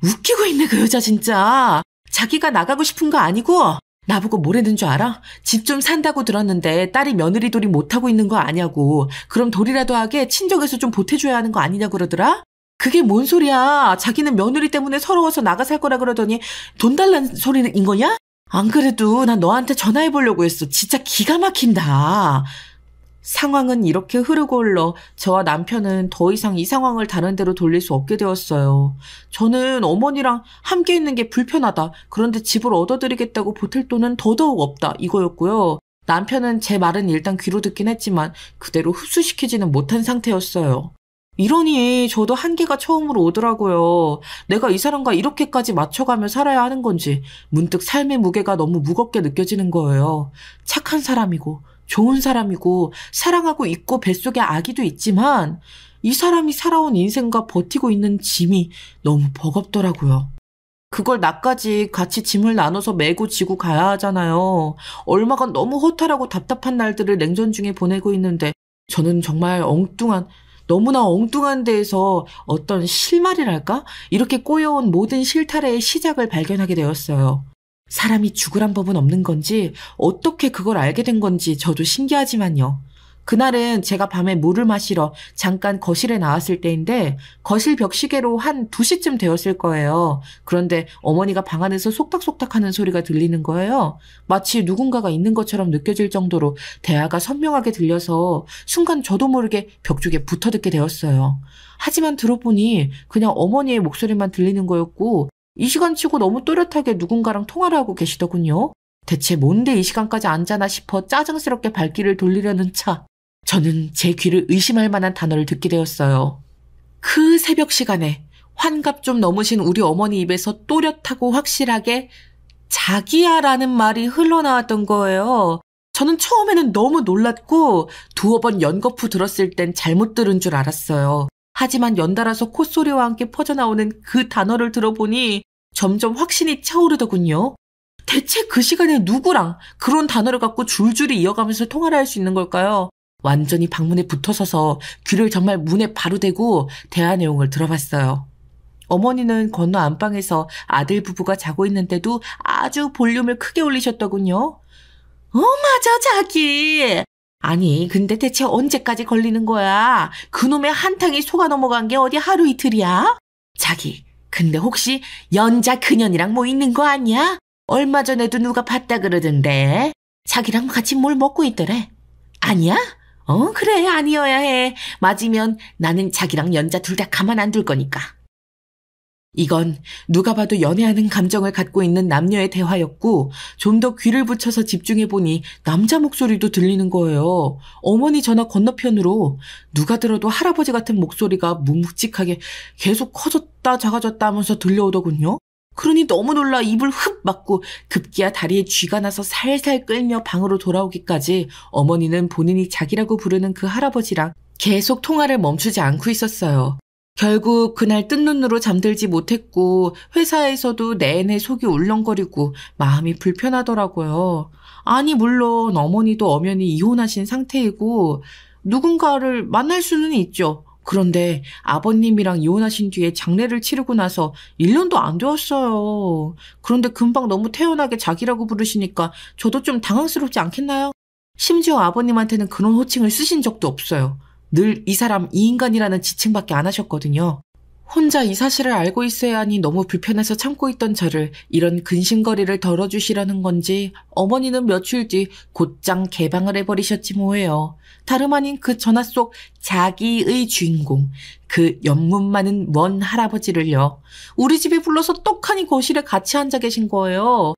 B: 웃기고 있네 그 여자 진짜. 자기가 나가고 싶은 거 아니고 나보고 뭐라는 줄 알아? 집 좀 산다고 들었는데 딸이 며느리돌이 못하고 있는 거 아냐고. 그럼 돌이라도 하게 친정에서 좀 보태줘야 하는 거 아니냐고 그러더라? 그게 뭔 소리야. 자기는 며느리 때문에 서러워서 나가 살 거라 그러더니 돈 달라는 소리인 거냐? 안 그래도 난 너한테 전화해보려고 했어. 진짜 기가 막힌다. 상황은 이렇게 흐르고 흘러 저와 남편은 더 이상 이 상황을 다른 데로 돌릴 수 없게 되었어요. 저는 어머니랑 함께 있는 게 불편하다. 그런데 집을 얻어드리겠다고 보탤 돈은 더더욱 없다. 이거였고요. 남편은 제 말은 일단 귀로 듣긴 했지만 그대로 흡수시키지는 못한 상태였어요. 이러니 저도 한계가 처음으로 오더라고요. 내가 이 사람과 이렇게까지 맞춰가며 살아야 하는 건지 문득 삶의 무게가 너무 무겁게 느껴지는 거예요. 착한 사람이고 좋은 사람이고 사랑하고 있고 뱃속에 아기도 있지만 이 사람이 살아온 인생과 버티고 있는 짐이 너무 버겁더라고요. 그걸 나까지 같이 짐을 나눠서 메고 지고 가야 하잖아요. 얼마간 너무 허탈하고 답답한 날들을 냉전 중에 보내고 있는데 저는 정말 너무나 엉뚱한 데에서 어떤 실마리랄까? 이렇게 꼬여온 모든 실타래의 시작을 발견하게 되었어요. 사람이 죽으란 법은 없는 건지 어떻게 그걸 알게 된 건지 저도 신기하지만요. 그날은 제가 밤에 물을 마시러 잠깐 거실에 나왔을 때인데 거실 벽시계로 한 2시쯤 되었을 거예요. 그런데 어머니가 방 안에서 속닥속닥 하는 소리가 들리는 거예요. 마치 누군가가 있는 것처럼 느껴질 정도로 대화가 선명하게 들려서 순간 저도 모르게 벽 쪽에 붙어 듣게 되었어요. 하지만 들어보니 그냥 어머니의 목소리만 들리는 거였고 이 시간치고 너무 또렷하게 누군가랑 통화를 하고 계시더군요. 대체 뭔데 이 시간까지 앉아나 싶어 짜증스럽게 발길을 돌리려는 차. 저는 제 귀를 의심할 만한 단어를 듣게 되었어요. 그 새벽 시간에 환갑 좀 넘으신 우리 어머니 입에서 또렷하고 확실하게 자기야라는 말이 흘러나왔던 거예요. 저는 처음에는 너무 놀랐고 두어 번 연거푸 들었을 땐 잘못 들은 줄 알았어요. 하지만 연달아서 콧소리와 함께 퍼져나오는 그 단어를 들어보니 점점 확신이 차오르더군요. 대체 그 시간에 누구랑 그런 단어를 갖고 줄줄이 이어가면서 통화를 할 수 있는 걸까요? 완전히 방문에 붙어서서 귀를 정말 문에 바로 대고 대화 내용을 들어봤어요. 어머니는 건너 안방에서 아들 부부가 자고 있는데도 아주 볼륨을 크게 올리셨더군요. 맞아 자기. 아니 근데 대체 언제까지 걸리는 거야? 그놈의 한탕이 속아 넘어간 게 어디 하루 이틀이야? 자기 근데 혹시 연자 그년이랑 뭐 있는 거 아니야? 얼마 전에도 누가 봤다 그러던데. 자기랑 같이 뭘 먹고 있더래. 아니야? 그래 아니어야 해. 맞으면 나는 자기랑 연자 둘 다 가만 안 둘 거니까. 이건 누가 봐도 연애하는 감정을 갖고 있는 남녀의 대화였고 좀 더 귀를 붙여서 집중해보니 남자 목소리도 들리는 거예요. 어머니 전화 건너편으로 누가 들어도 할아버지 같은 목소리가 묵묵직하게 계속 커졌다 작아졌다 하면서 들려오더군요. 그러니 너무 놀라 입을 흡 막고 급기야 다리에 쥐가 나서 살살 끌며 방으로 돌아오기까지 어머니는 본인이 자기라고 부르는 그 할아버지랑 계속 통화를 멈추지 않고 있었어요. 결국 그날 뜬 눈으로 잠들지 못했고 회사에서도 내내 속이 울렁거리고 마음이 불편하더라고요. 아니 물론 어머니도 엄연히 이혼하신 상태이고 누군가를 만날 수는 있죠. 그런데 아버님이랑 이혼하신 뒤에 장례를 치르고 나서 1년도 안 되었어요. 그런데 금방 너무 태연하게 자기라고 부르시니까 저도 좀 당황스럽지 않겠나요? 심지어 아버님한테는 그런 호칭을 쓰신 적도 없어요. 늘 이 사람 이 인간이라는 지칭밖에 안 하셨거든요. 혼자 이 사실을 알고 있어야 하니 너무 불편해서 참고 있던 저를 이런 근심거리를 덜어주시려는 건지 어머니는 며칠 뒤 곧장 개방을 해버리셨지 뭐예요. 다름 아닌 그 전화 속 자기의 주인공, 그 연문 많은 먼 할아버지를요. 우리 집에 불러서 떡하니 거실에 같이 앉아 계신 거예요.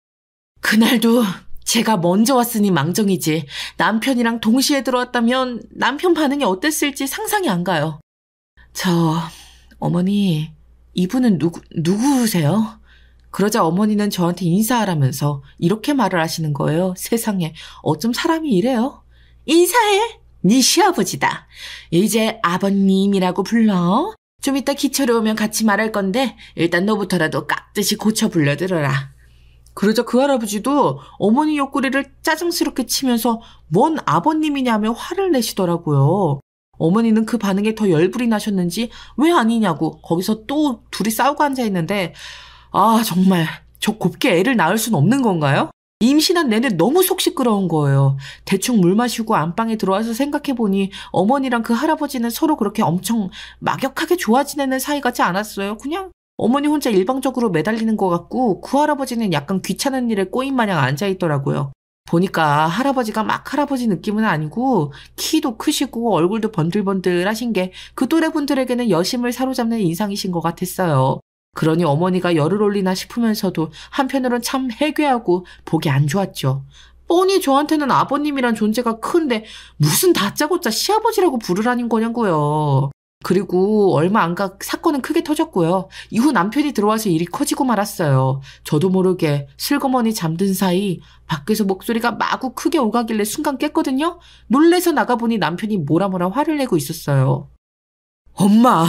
B: 그날도 제가 먼저 왔으니 망정이지 남편이랑 동시에 들어왔다면 남편 반응이 어땠을지 상상이 안 가요. 어머니, 이분은 누구세요? 그러자 어머니는 저한테 인사하라면서 이렇게 말을 하시는 거예요. 세상에, 어쩜 사람이 이래요? 인사해? 네 시아버지다. 이제 아버님이라고 불러. 좀 이따 기철이 오면 같이 말할 건데 일단 너부터라도 깍듯이 고쳐 불러들어라. 그러자 그 할아버지도 어머니 옆구리를 짜증스럽게 치면서 뭔 아버님이냐며 화를 내시더라고요. 어머니는 그 반응에 더 열불이 나셨는지 왜 아니냐고 거기서 또 둘이 싸우고 앉아있는데 정말 저 곱게 애를 낳을 순 없는 건가요? 임신한 내내 너무 속 시끄러운 거예요. 대충 물 마시고 안방에 들어와서 생각해보니 어머니랑 그 할아버지는 서로 그렇게 엄청 막역하게 좋아 지내는 사이 같지 않았어요. 그냥 어머니 혼자 일방적으로 매달리는 것 같고 그 할아버지는 약간 귀찮은 일에 꼬인 마냥 앉아있더라고요. 보니까 할아버지가 막 할아버지 느낌은 아니고 키도 크시고 얼굴도 번들번들 하신 게 그 또래분들에게는 여심을 사로잡는 인상이신 것 같았어요. 그러니 어머니가 열을 올리나 싶으면서도 한편으론 참 해괴하고 보기 안 좋았죠. 뻔히 저한테는 아버님이란 존재가 큰데 무슨 다짜고짜 시아버지라고 부르라는 거냐고요. 그리고 얼마 안 가 사건은 크게 터졌고요. 이후 남편이 들어와서 일이 커지고 말았어요. 저도 모르게 슬그머니 잠든 사이 밖에서 목소리가 마구 크게 오가길래 순간 깼거든요. 놀래서 나가보니 남편이 뭐라 화를 내고 있었어요. 엄마,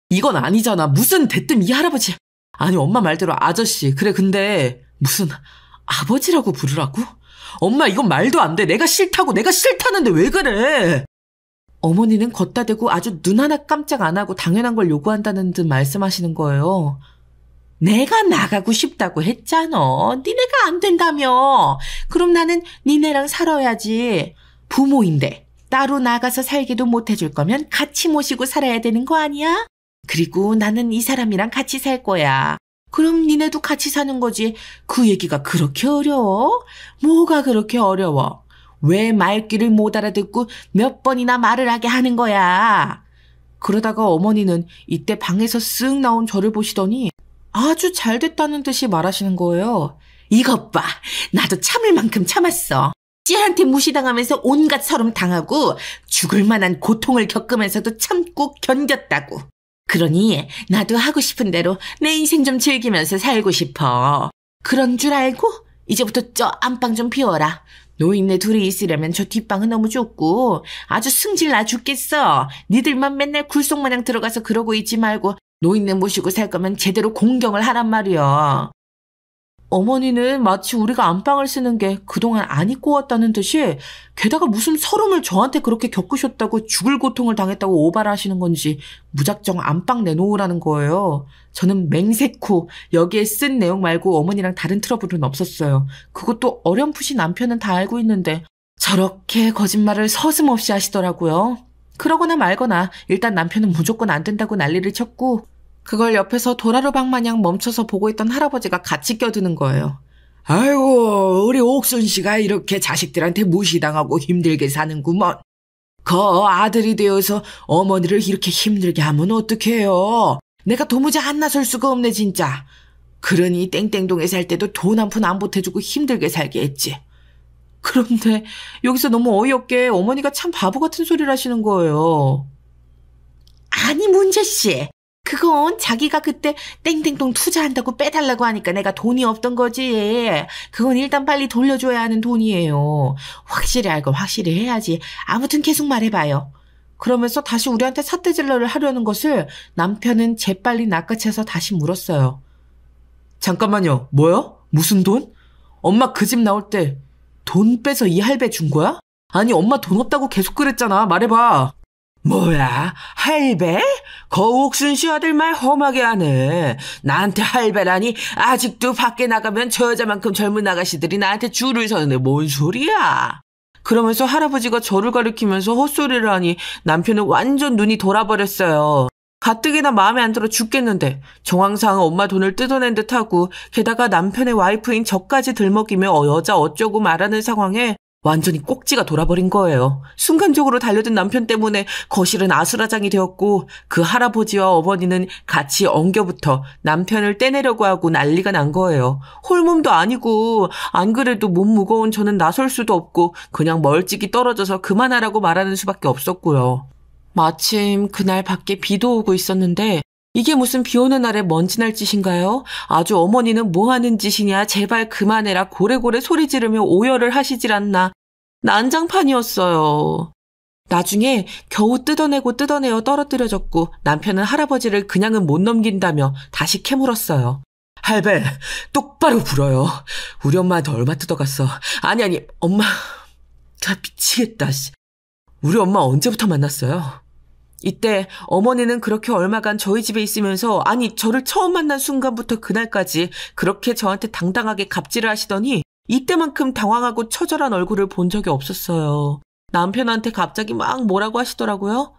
B: 이건 아니잖아. 무슨 대뜸 이 할아버지. 아니 엄마 말대로 아저씨. 그래 근데 무슨 아버지라고 부르라고? 엄마 이건 말도 안 돼. 내가 싫다는데 왜 그래? 어머니는 걷다 대고 아주 눈 하나 깜짝 안 하고 당연한 걸 요구한다는 듯 말씀하시는 거예요. 내가 나가고 싶다고 했잖아. 니네가 안 된다며. 그럼 나는 니네랑 살아야지. 부모인데 따로 나가서 살기도 못 해줄 거면 같이 모시고 살아야 되는 거 아니야? 그리고 나는 이 사람이랑 같이 살 거야. 그럼 니네도 같이 사는 거지. 그 얘기가 그렇게 어려워? 뭐가 그렇게 어려워? 왜 말귀를 못 알아듣고 몇 번이나 말을 하게 하는 거야? 그러다가 어머니는 이때 방에서 쓱 나온 저를 보시더니 아주 잘 됐다는 듯이 말하시는 거예요. 이것 봐. 나도 참을 만큼 참았어. 쟤한테 무시당하면서 온갖 서름 당하고 죽을 만한 고통을 겪으면서도 참고 견뎠다고. 그러니 나도 하고 싶은 대로 내 인생 좀 즐기면서 살고 싶어. 그런 줄 알고 이제부터 저 안방 좀 비워라. 노인네 둘이 있으려면 저 뒷방은 너무 좁고 아주 승질 나 죽겠어. 니들만 맨날 굴속마냥 들어가서 그러고 있지 말고 노인네 모시고 살 거면 제대로 공경을 하란 말이야. 어머니는 마치 우리가 안방을 쓰는 게 그동안 안 입고 왔다는 듯이 게다가 무슨 서름을 저한테 그렇게 겪으셨다고 죽을 고통을 당했다고 오바를 하시는 건지 무작정 안방 내놓으라는 거예요. 저는 맹세코 여기에 쓴 내용 말고 어머니랑 다른 트러블은 없었어요. 그것도 어렴풋이 남편은 다 알고 있는데 저렇게 거짓말을 서슴없이 하시더라고요. 그러거나 말거나 일단 남편은 무조건 안 된다고 난리를 쳤고 그걸 옆에서 도라르방 마냥 멈춰서 보고 있던 할아버지가 같이 껴드는 거예요. 아이고 우리 옥순 씨가 이렇게 자식들한테 무시당하고 힘들게 사는구먼. 그 아들이 되어서 어머니를 이렇게 힘들게 하면 어떡해요. 내가 도무지 안 나설 수가 없네 진짜. 그러니 땡땡동에 살 때도 돈 한 푼 안 보태주고 힘들게 살게 했지. 그런데 여기서 너무 어이없게 어머니가 참 바보 같은 소리를 하시는 거예요. 아니 문재씨. 그건 자기가 그때 땡땡동 투자한다고 빼달라고 하니까 내가 돈이 없던 거지. 그건 일단 빨리 돌려줘야 하는 돈이에요. 확실히 알고 확실히 해야지. 아무튼 계속 말해봐요. 그러면서 다시 우리한테 삿대질러를 하려는 것을 남편은 재빨리 낚아채서 다시 물었어요. 잠깐만요. 뭐요? 무슨 돈? 엄마 그 집 나올 때 돈 빼서 이 할배 준 거야? 아니 엄마 돈 없다고 계속 그랬잖아. 말해봐. 뭐야? 할배? 거옥순 씨 아들 말 험하게 하네. 나한테 할배라니. 아직도 밖에 나가면 저 여자만큼 젊은 아가씨들이 나한테 줄을 서는데 뭔 소리야? 그러면서 할아버지가 저를 가리키면서 헛소리를 하니 남편은 완전 눈이 돌아버렸어요. 가뜩이나 마음에 안 들어 죽겠는데 정황상 엄마 돈을 뜯어낸 듯하고 게다가 남편의 와이프인 저까지 들먹이며 여자 어쩌고 말하는 상황에 완전히 꼭지가 돌아버린 거예요. 순간적으로 달려든 남편 때문에 거실은 아수라장이 되었고 그 할아버지와 어머니는 같이 엉겨붙어 남편을 떼내려고 하고 난리가 난 거예요. 홀몸도 아니고 안 그래도 몸 무거운 저는 나설 수도 없고 그냥 멀찍이 떨어져서 그만하라고 말하는 수밖에 없었고요. 마침 그날 밖에 비도 오고 있었는데 이게 무슨 비 오는 날에 먼지 날 짓인가요? 아주 어머니는 뭐 하는 짓이냐 제발 그만해라 고래고래 소리 지르며 오열을 하시질 않나. 난장판이었어요. 나중에 겨우 뜯어내어 떨어뜨려졌고 남편은 할아버지를 그냥은 못 넘긴다며 다시 캐물었어요. 할배 똑바로 불어요. 우리 엄마한테 얼마 뜯어갔어. 아니 엄마 다 미치겠다. 우리 엄마 언제부터 만났어요? 이때 어머니는 그렇게 얼마간 저희 집에 있으면서 아니 저를 처음 만난 순간부터 그날까지 그렇게 저한테 당당하게 갑질을 하시더니 이때만큼 당황하고 처절한 얼굴을 본 적이 없었어요. 남편한테 갑자기 막 뭐라고 하시더라고요.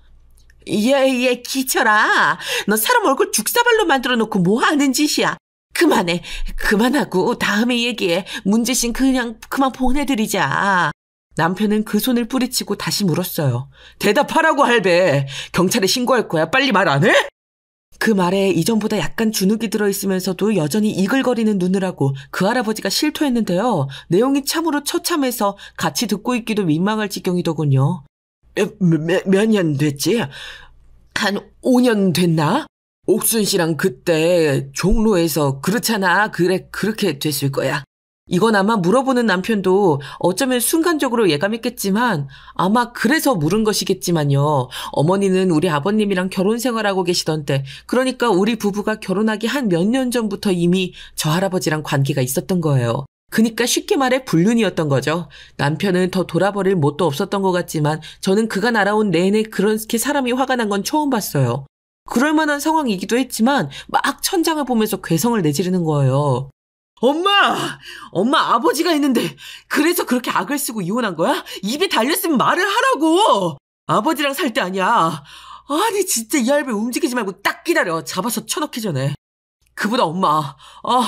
B: 얘 기철아. 너 사람 얼굴 죽사발로 만들어 놓고 뭐 하는 짓이야. 그만해. 그만하고 다음에 얘기해. 문제신 그냥 그만 보내드리자. 남편은 그 손을 뿌리치고 다시 물었어요. 대답하라고 할배. 경찰에 신고할 거야. 빨리 말 안 해? 그 말에 이전보다 약간 주눅이 들어있으면서도 여전히 이글거리는 눈을 하고 그 할아버지가 실토했는데요. 내용이 참으로 처참해서 같이 듣고 있기도 민망할 지경이더군요. 몇 년 됐지? 한 5년 됐나? 옥순 씨랑 그때 종로에서 그렇잖아. 그래 그렇게 됐을 거야. 이건 아마 물어보는 남편도 어쩌면 순간적으로 예감했겠지만 아마 그래서 물은 것이겠지만요. 어머니는 우리 아버님이랑 결혼 생활하고 계시던 때 그러니까 우리 부부가 결혼하기 한 몇 년 전부터 이미 저 할아버지랑 관계가 있었던 거예요. 그러니까 쉽게 말해 불륜이었던 거죠. 남편은 더 돌아버릴 뭣도 없었던 것 같지만 저는 그가 날아온 내내 그렇게 사람이 화가 난 건 처음 봤어요. 그럴 만한 상황이기도 했지만 막 천장을 보면서 괴성을 내지르는 거예요. 엄마 아버지가 있는데 그래서 그렇게 악을 쓰고 이혼한 거야? 입에 달렸으면 말을 하라고. 아버지랑 살 때 아니야. 아니 진짜 이 할배 움직이지 말고 딱 기다려. 잡아서 쳐넣기 전에. 그보다 엄마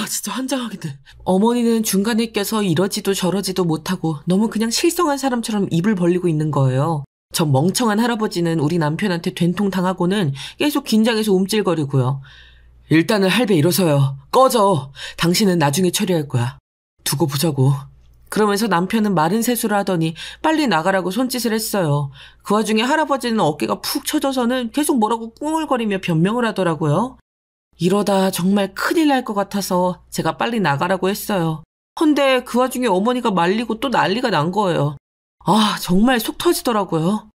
B: 진짜 환장하겠네. 어머니는 중간에 껴서 이러지도 저러지도 못하고 너무 그냥 실성한 사람처럼 입을 벌리고 있는 거예요. 저 멍청한 할아버지는 우리 남편한테 된통 당하고는 계속 긴장해서 움찔거리고요. 일단은 할배 일어서요. 꺼져. 당신은 나중에 처리할 거야. 두고 보자고. 그러면서 남편은 마른 세수를 하더니 빨리 나가라고 손짓을 했어요. 그 와중에 할아버지는 어깨가 푹 처져서는 계속 뭐라고 꿍얼거리며 변명을 하더라고요. 이러다 정말 큰일 날 것 같아서 제가 빨리 나가라고 했어요. 헌데 그 와중에 어머니가 말리고 또 난리가 난 거예요. 정말 속 터지더라고요.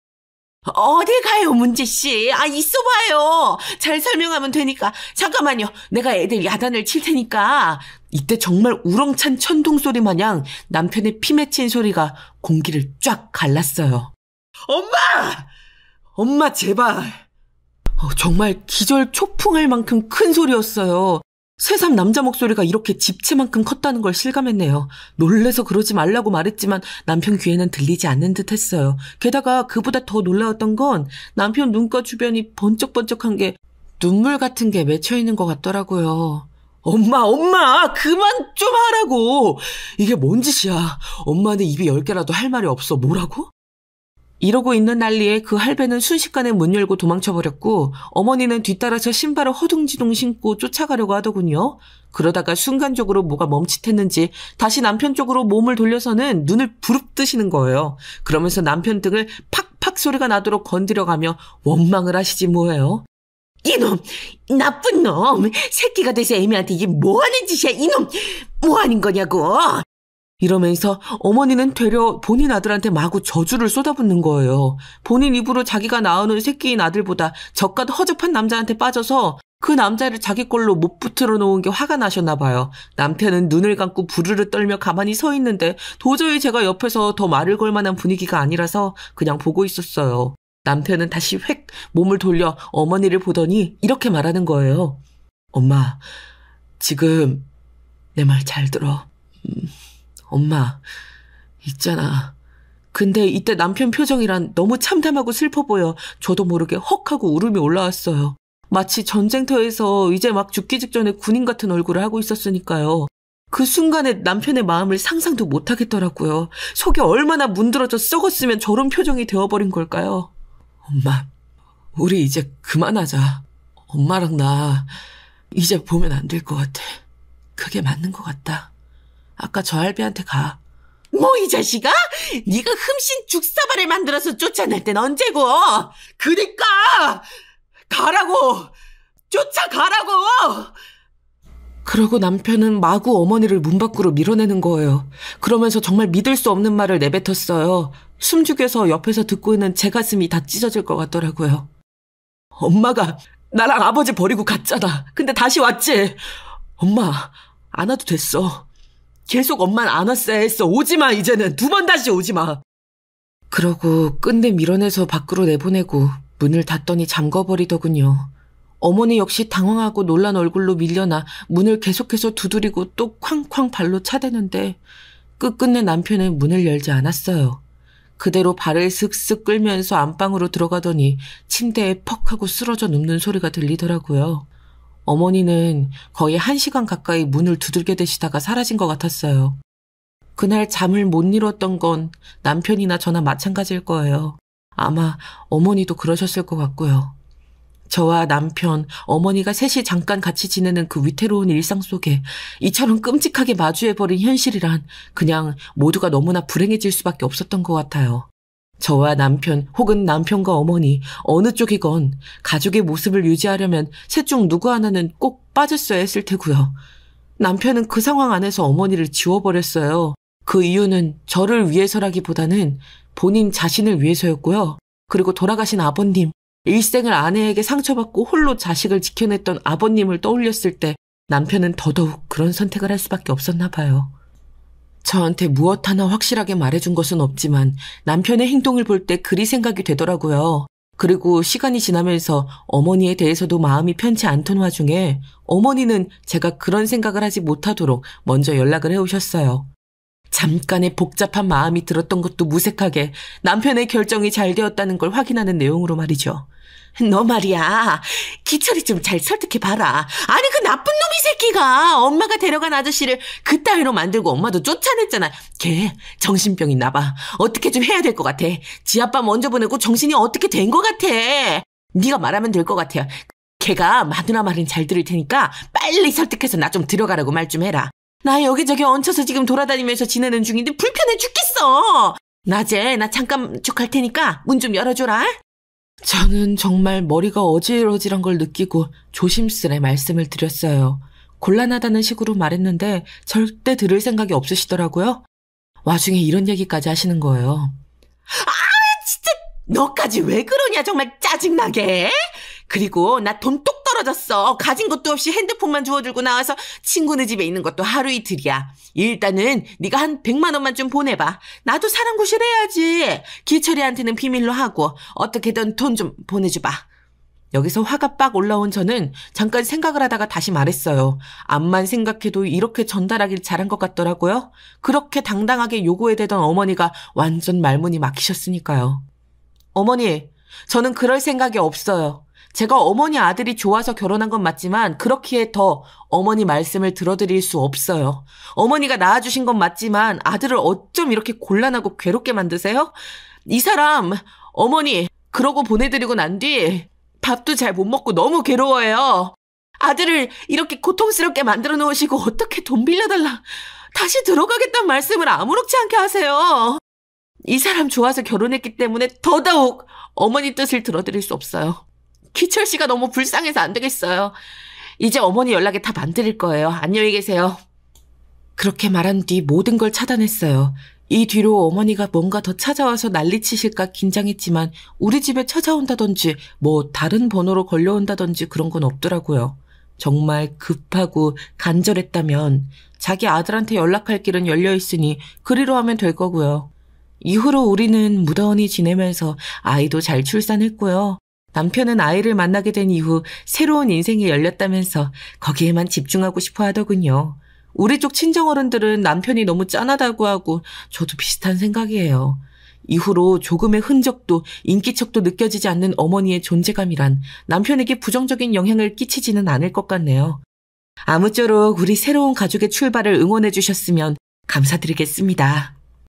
B: 어디 가요, 문제씨? 있어봐요. 잘 설명하면 되니까. 잠깐만요. 내가 애들 야단을 칠 테니까. 이때 정말 우렁찬 천둥 소리 마냥 남편의 피 맺힌 소리가 공기를 쫙 갈랐어요. 엄마 제발. 정말 기절 초풍할 만큼 큰 소리였어요. 새삼 남자 목소리가 이렇게 집채만큼 컸다는 걸 실감했네요. 놀래서 그러지 말라고 말했지만 남편 귀에는 들리지 않는 듯 했어요. 게다가 그보다 더 놀라웠던 건 남편 눈가 주변이 번쩍번쩍한 게 눈물 같은 게 맺혀있는 것 같더라고요. 엄마 그만 좀 하라고. 이게 뭔 짓이야. 엄마는 입이 10개라도 할 말이 없어. 뭐라고? 이러고 있는 난리에 그 할배는 순식간에 문 열고 도망쳐버렸고 어머니는 뒤따라서 신발을 허둥지둥 신고 쫓아가려고 하더군요. 그러다가 순간적으로 뭐가 멈칫했는지 다시 남편 쪽으로 몸을 돌려서는 눈을 부릅뜨시는 거예요. 그러면서 남편 등을 팍팍 소리가 나도록 건드려가며 원망을 하시지 뭐예요. 이놈! 나쁜 놈! 새끼가 돼서 애미한테 이게 뭐하는 짓이야 이놈! 뭐하는 거냐고! 이러면서 어머니는 되려 본인 아들한테 마구 저주를 쏟아붓는 거예요. 본인 입으로 자기가 낳아놓은 새끼인 아들보다 저깟 허접한 남자한테 빠져서 그 남자를 자기 걸로 못 붙들어 놓은 게 화가 나셨나 봐요. 남편은 눈을 감고 부르르 떨며 가만히 서 있는데 도저히 제가 옆에서 더 말을 걸 만한 분위기가 아니라서 그냥 보고 있었어요. 남편은 다시 획 몸을 돌려 어머니를 보더니 이렇게 말하는 거예요. 엄마, 지금 내 말 잘 들어. 엄마, 있잖아. 근데 이때 남편 표정이란 너무 참담하고 슬퍼 보여 저도 모르게 헉하고 울음이 올라왔어요. 마치 전쟁터에서 이제 막 죽기 직전에 군인 같은 얼굴을 하고 있었으니까요. 그 순간에 남편의 마음을 상상도 못하겠더라고요. 속이 얼마나 문드러져 썩었으면 저런 표정이 되어버린 걸까요? 엄마, 우리 이제 그만하자. 엄마랑 나 이제 보면 안 될 것 같아. 그게 맞는 것 같다. 아까 저 할배한테 가.
A: 뭐 이 자식아? 네가 흠씬 죽사발을 만들어서 쫓아낼 땐 언제고? 그니까 가라고! 쫓아가라고!
B: 그러고 남편은 마구 어머니를 문 밖으로 밀어내는 거예요. 그러면서 정말 믿을 수 없는 말을 내뱉었어요. 숨죽여서 옆에서 듣고 있는 제 가슴이 다 찢어질 것 같더라고요. 엄마가 나랑 아버지 버리고 갔잖아. 근데 다시 왔지. 엄마, 안 와도 됐어. 계속 엄만 안 왔어야 했어. 오지마, 이제는. 2번 다시 오지마. 그러고 끝내 밀어내서 밖으로 내보내고 문을 닫더니 잠궈버리더군요. 어머니 역시 당황하고 놀란 얼굴로 밀려나 문을 계속해서 두드리고 또 쾅쾅 발로 차대는데 끝끝내 남편은 문을 열지 않았어요. 그대로 발을 슥슥 끌면서 안방으로 들어가더니 침대에 퍽 하고 쓰러져 눕는 소리가 들리더라고요. 어머니는 거의 1시간 가까이 문을 두들겨 대시다가 사라진 것 같았어요. 그날 잠을 못 이뤘던 건 남편이나 저나 마찬가지일 거예요. 아마 어머니도 그러셨을 것 같고요. 저와 남편, 어머니가 셋이 잠깐 같이 지내는 그 위태로운 일상 속에 이처럼 끔찍하게 마주해버린 현실이란 그냥 모두가 너무나 불행해질 수밖에 없었던 것 같아요. 저와 남편 혹은 남편과 어머니 어느 쪽이건 가족의 모습을 유지하려면 셋 중 누구 하나는 꼭 빠졌어야 했을 테고요. 남편은 그 상황 안에서 어머니를 지워버렸어요. 그 이유는 저를 위해서라기보다는 본인 자신을 위해서였고요. 그리고 돌아가신 아버님, 일생을 아내에게 상처받고 홀로 자식을 지켜냈던 아버님을 떠올렸을 때 남편은 더더욱 그런 선택을 할 수밖에 없었나 봐요. 저한테 무엇 하나 확실하게 말해준 것은 없지만 남편의 행동을 볼 때 그리 생각이 되더라고요. 그리고 시간이 지나면서 어머니에 대해서도 마음이 편치 않던 와중에 어머니는 제가 그런 생각을 하지 못하도록 먼저 연락을 해오셨어요. 잠깐의 복잡한 마음이 들었던 것도 무색하게 남편의 결정이 잘 되었다는 걸 확인하는 내용으로 말이죠.
A: 너 말이야, 기철이 좀 잘 설득해봐라. 아니 그 나쁜 놈이 새끼가 엄마가 데려간 아저씨를 그따위로 만들고 엄마도 쫓아냈잖아. 걔 정신병이 나봐. 어떻게 좀 해야 될 것 같아. 지 아빠 먼저 보내고 정신이 어떻게 된 것 같아. 네가 말하면 될 것 같아. 걔가 마누라 말은 잘 들을 테니까 빨리 설득해서 나 좀 들어가라고 말 좀 해라. 나 여기저기 얹혀서 지금 돌아다니면서 지내는 중인데 불편해 죽겠어. 낮에 나 잠깐 쭉 갈 테니까 문 좀 열어줘라.
B: 저는 정말 머리가 어질어질한 걸 느끼고 조심스레 말씀을 드렸어요. 곤란하다는 식으로 말했는데 절대 들을 생각이 없으시더라고요. 와중에 이런 얘기까지 하시는 거예요.
A: 진짜 너까지 왜 그러냐, 정말 짜증나게. 그리고 나 돈 똑 떨어졌어. 가진 것도 없이 핸드폰만 주워들고 나와서 친구네 집에 있는 것도 하루 이틀이야. 일단은 네가 한 100만 원만 좀 보내봐. 나도 사람 구실해야지. 기철이한테는 비밀로 하고 어떻게든 돈 좀 보내줘봐. 여기서 화가 빡 올라온 저는 잠깐 생각을 하다가 다시 말했어요. 암만 생각해도 이렇게 전달하길 잘한 것 같더라고요. 그렇게 당당하게 요구에 대던 어머니가 완전 말문이 막히셨으니까요. 어머니, 저는 그럴 생각이 없어요. 제가 어머니 아들이 좋아서 결혼한 건 맞지만 그렇기에 더 어머니 말씀을 들어드릴 수 없어요. 어머니가 낳아주신 건 맞지만 아들을 어쩜 이렇게 곤란하고 괴롭게 만드세요? 이 사람 어머니 그러고 보내드리고 난 뒤 밥도 잘 못 먹고 너무 괴로워해요. 아들을 이렇게 고통스럽게 만들어 놓으시고 어떻게 돈 빌려달라 다시 들어가겠다는 말씀을 아무렇지 않게 하세요. 이 사람 좋아서 결혼했기 때문에 더더욱 어머니 뜻을 들어드릴 수 없어요. 기철 씨가 너무 불쌍해서 안 되겠어요. 이제 어머니 연락에 답 안 드릴 거예요. 안녕히 계세요. 그렇게 말한 뒤 모든 걸 차단했어요. 이 뒤로 어머니가 뭔가 더 찾아와서 난리치실까 긴장했지만 우리 집에 찾아온다든지 뭐 다른 번호로 걸려온다든지 그런 건 없더라고요. 정말 급하고 간절했다면 자기 아들한테 연락할 길은 열려있으니 그리로 하면 될 거고요. 이후로 우리는 무더운히 지내면서 아이도 잘 출산했고요. 남편은 아이를 만나게 된 이후 새로운 인생이 열렸다면서 거기에만 집중하고 싶어 하더군요. 우리 쪽 친정어른들은 남편이 너무 짠하다고 하고 저도 비슷한 생각이에요. 이후로 조금의 흔적도 인기척도 느껴지지 않는 어머니의 존재감이란 남편에게 부정적인 영향을 끼치지는 않을 것 같네요. 아무쪼록 우리 새로운 가족의 출발을 응원해 주셨으면 감사드리겠습니다.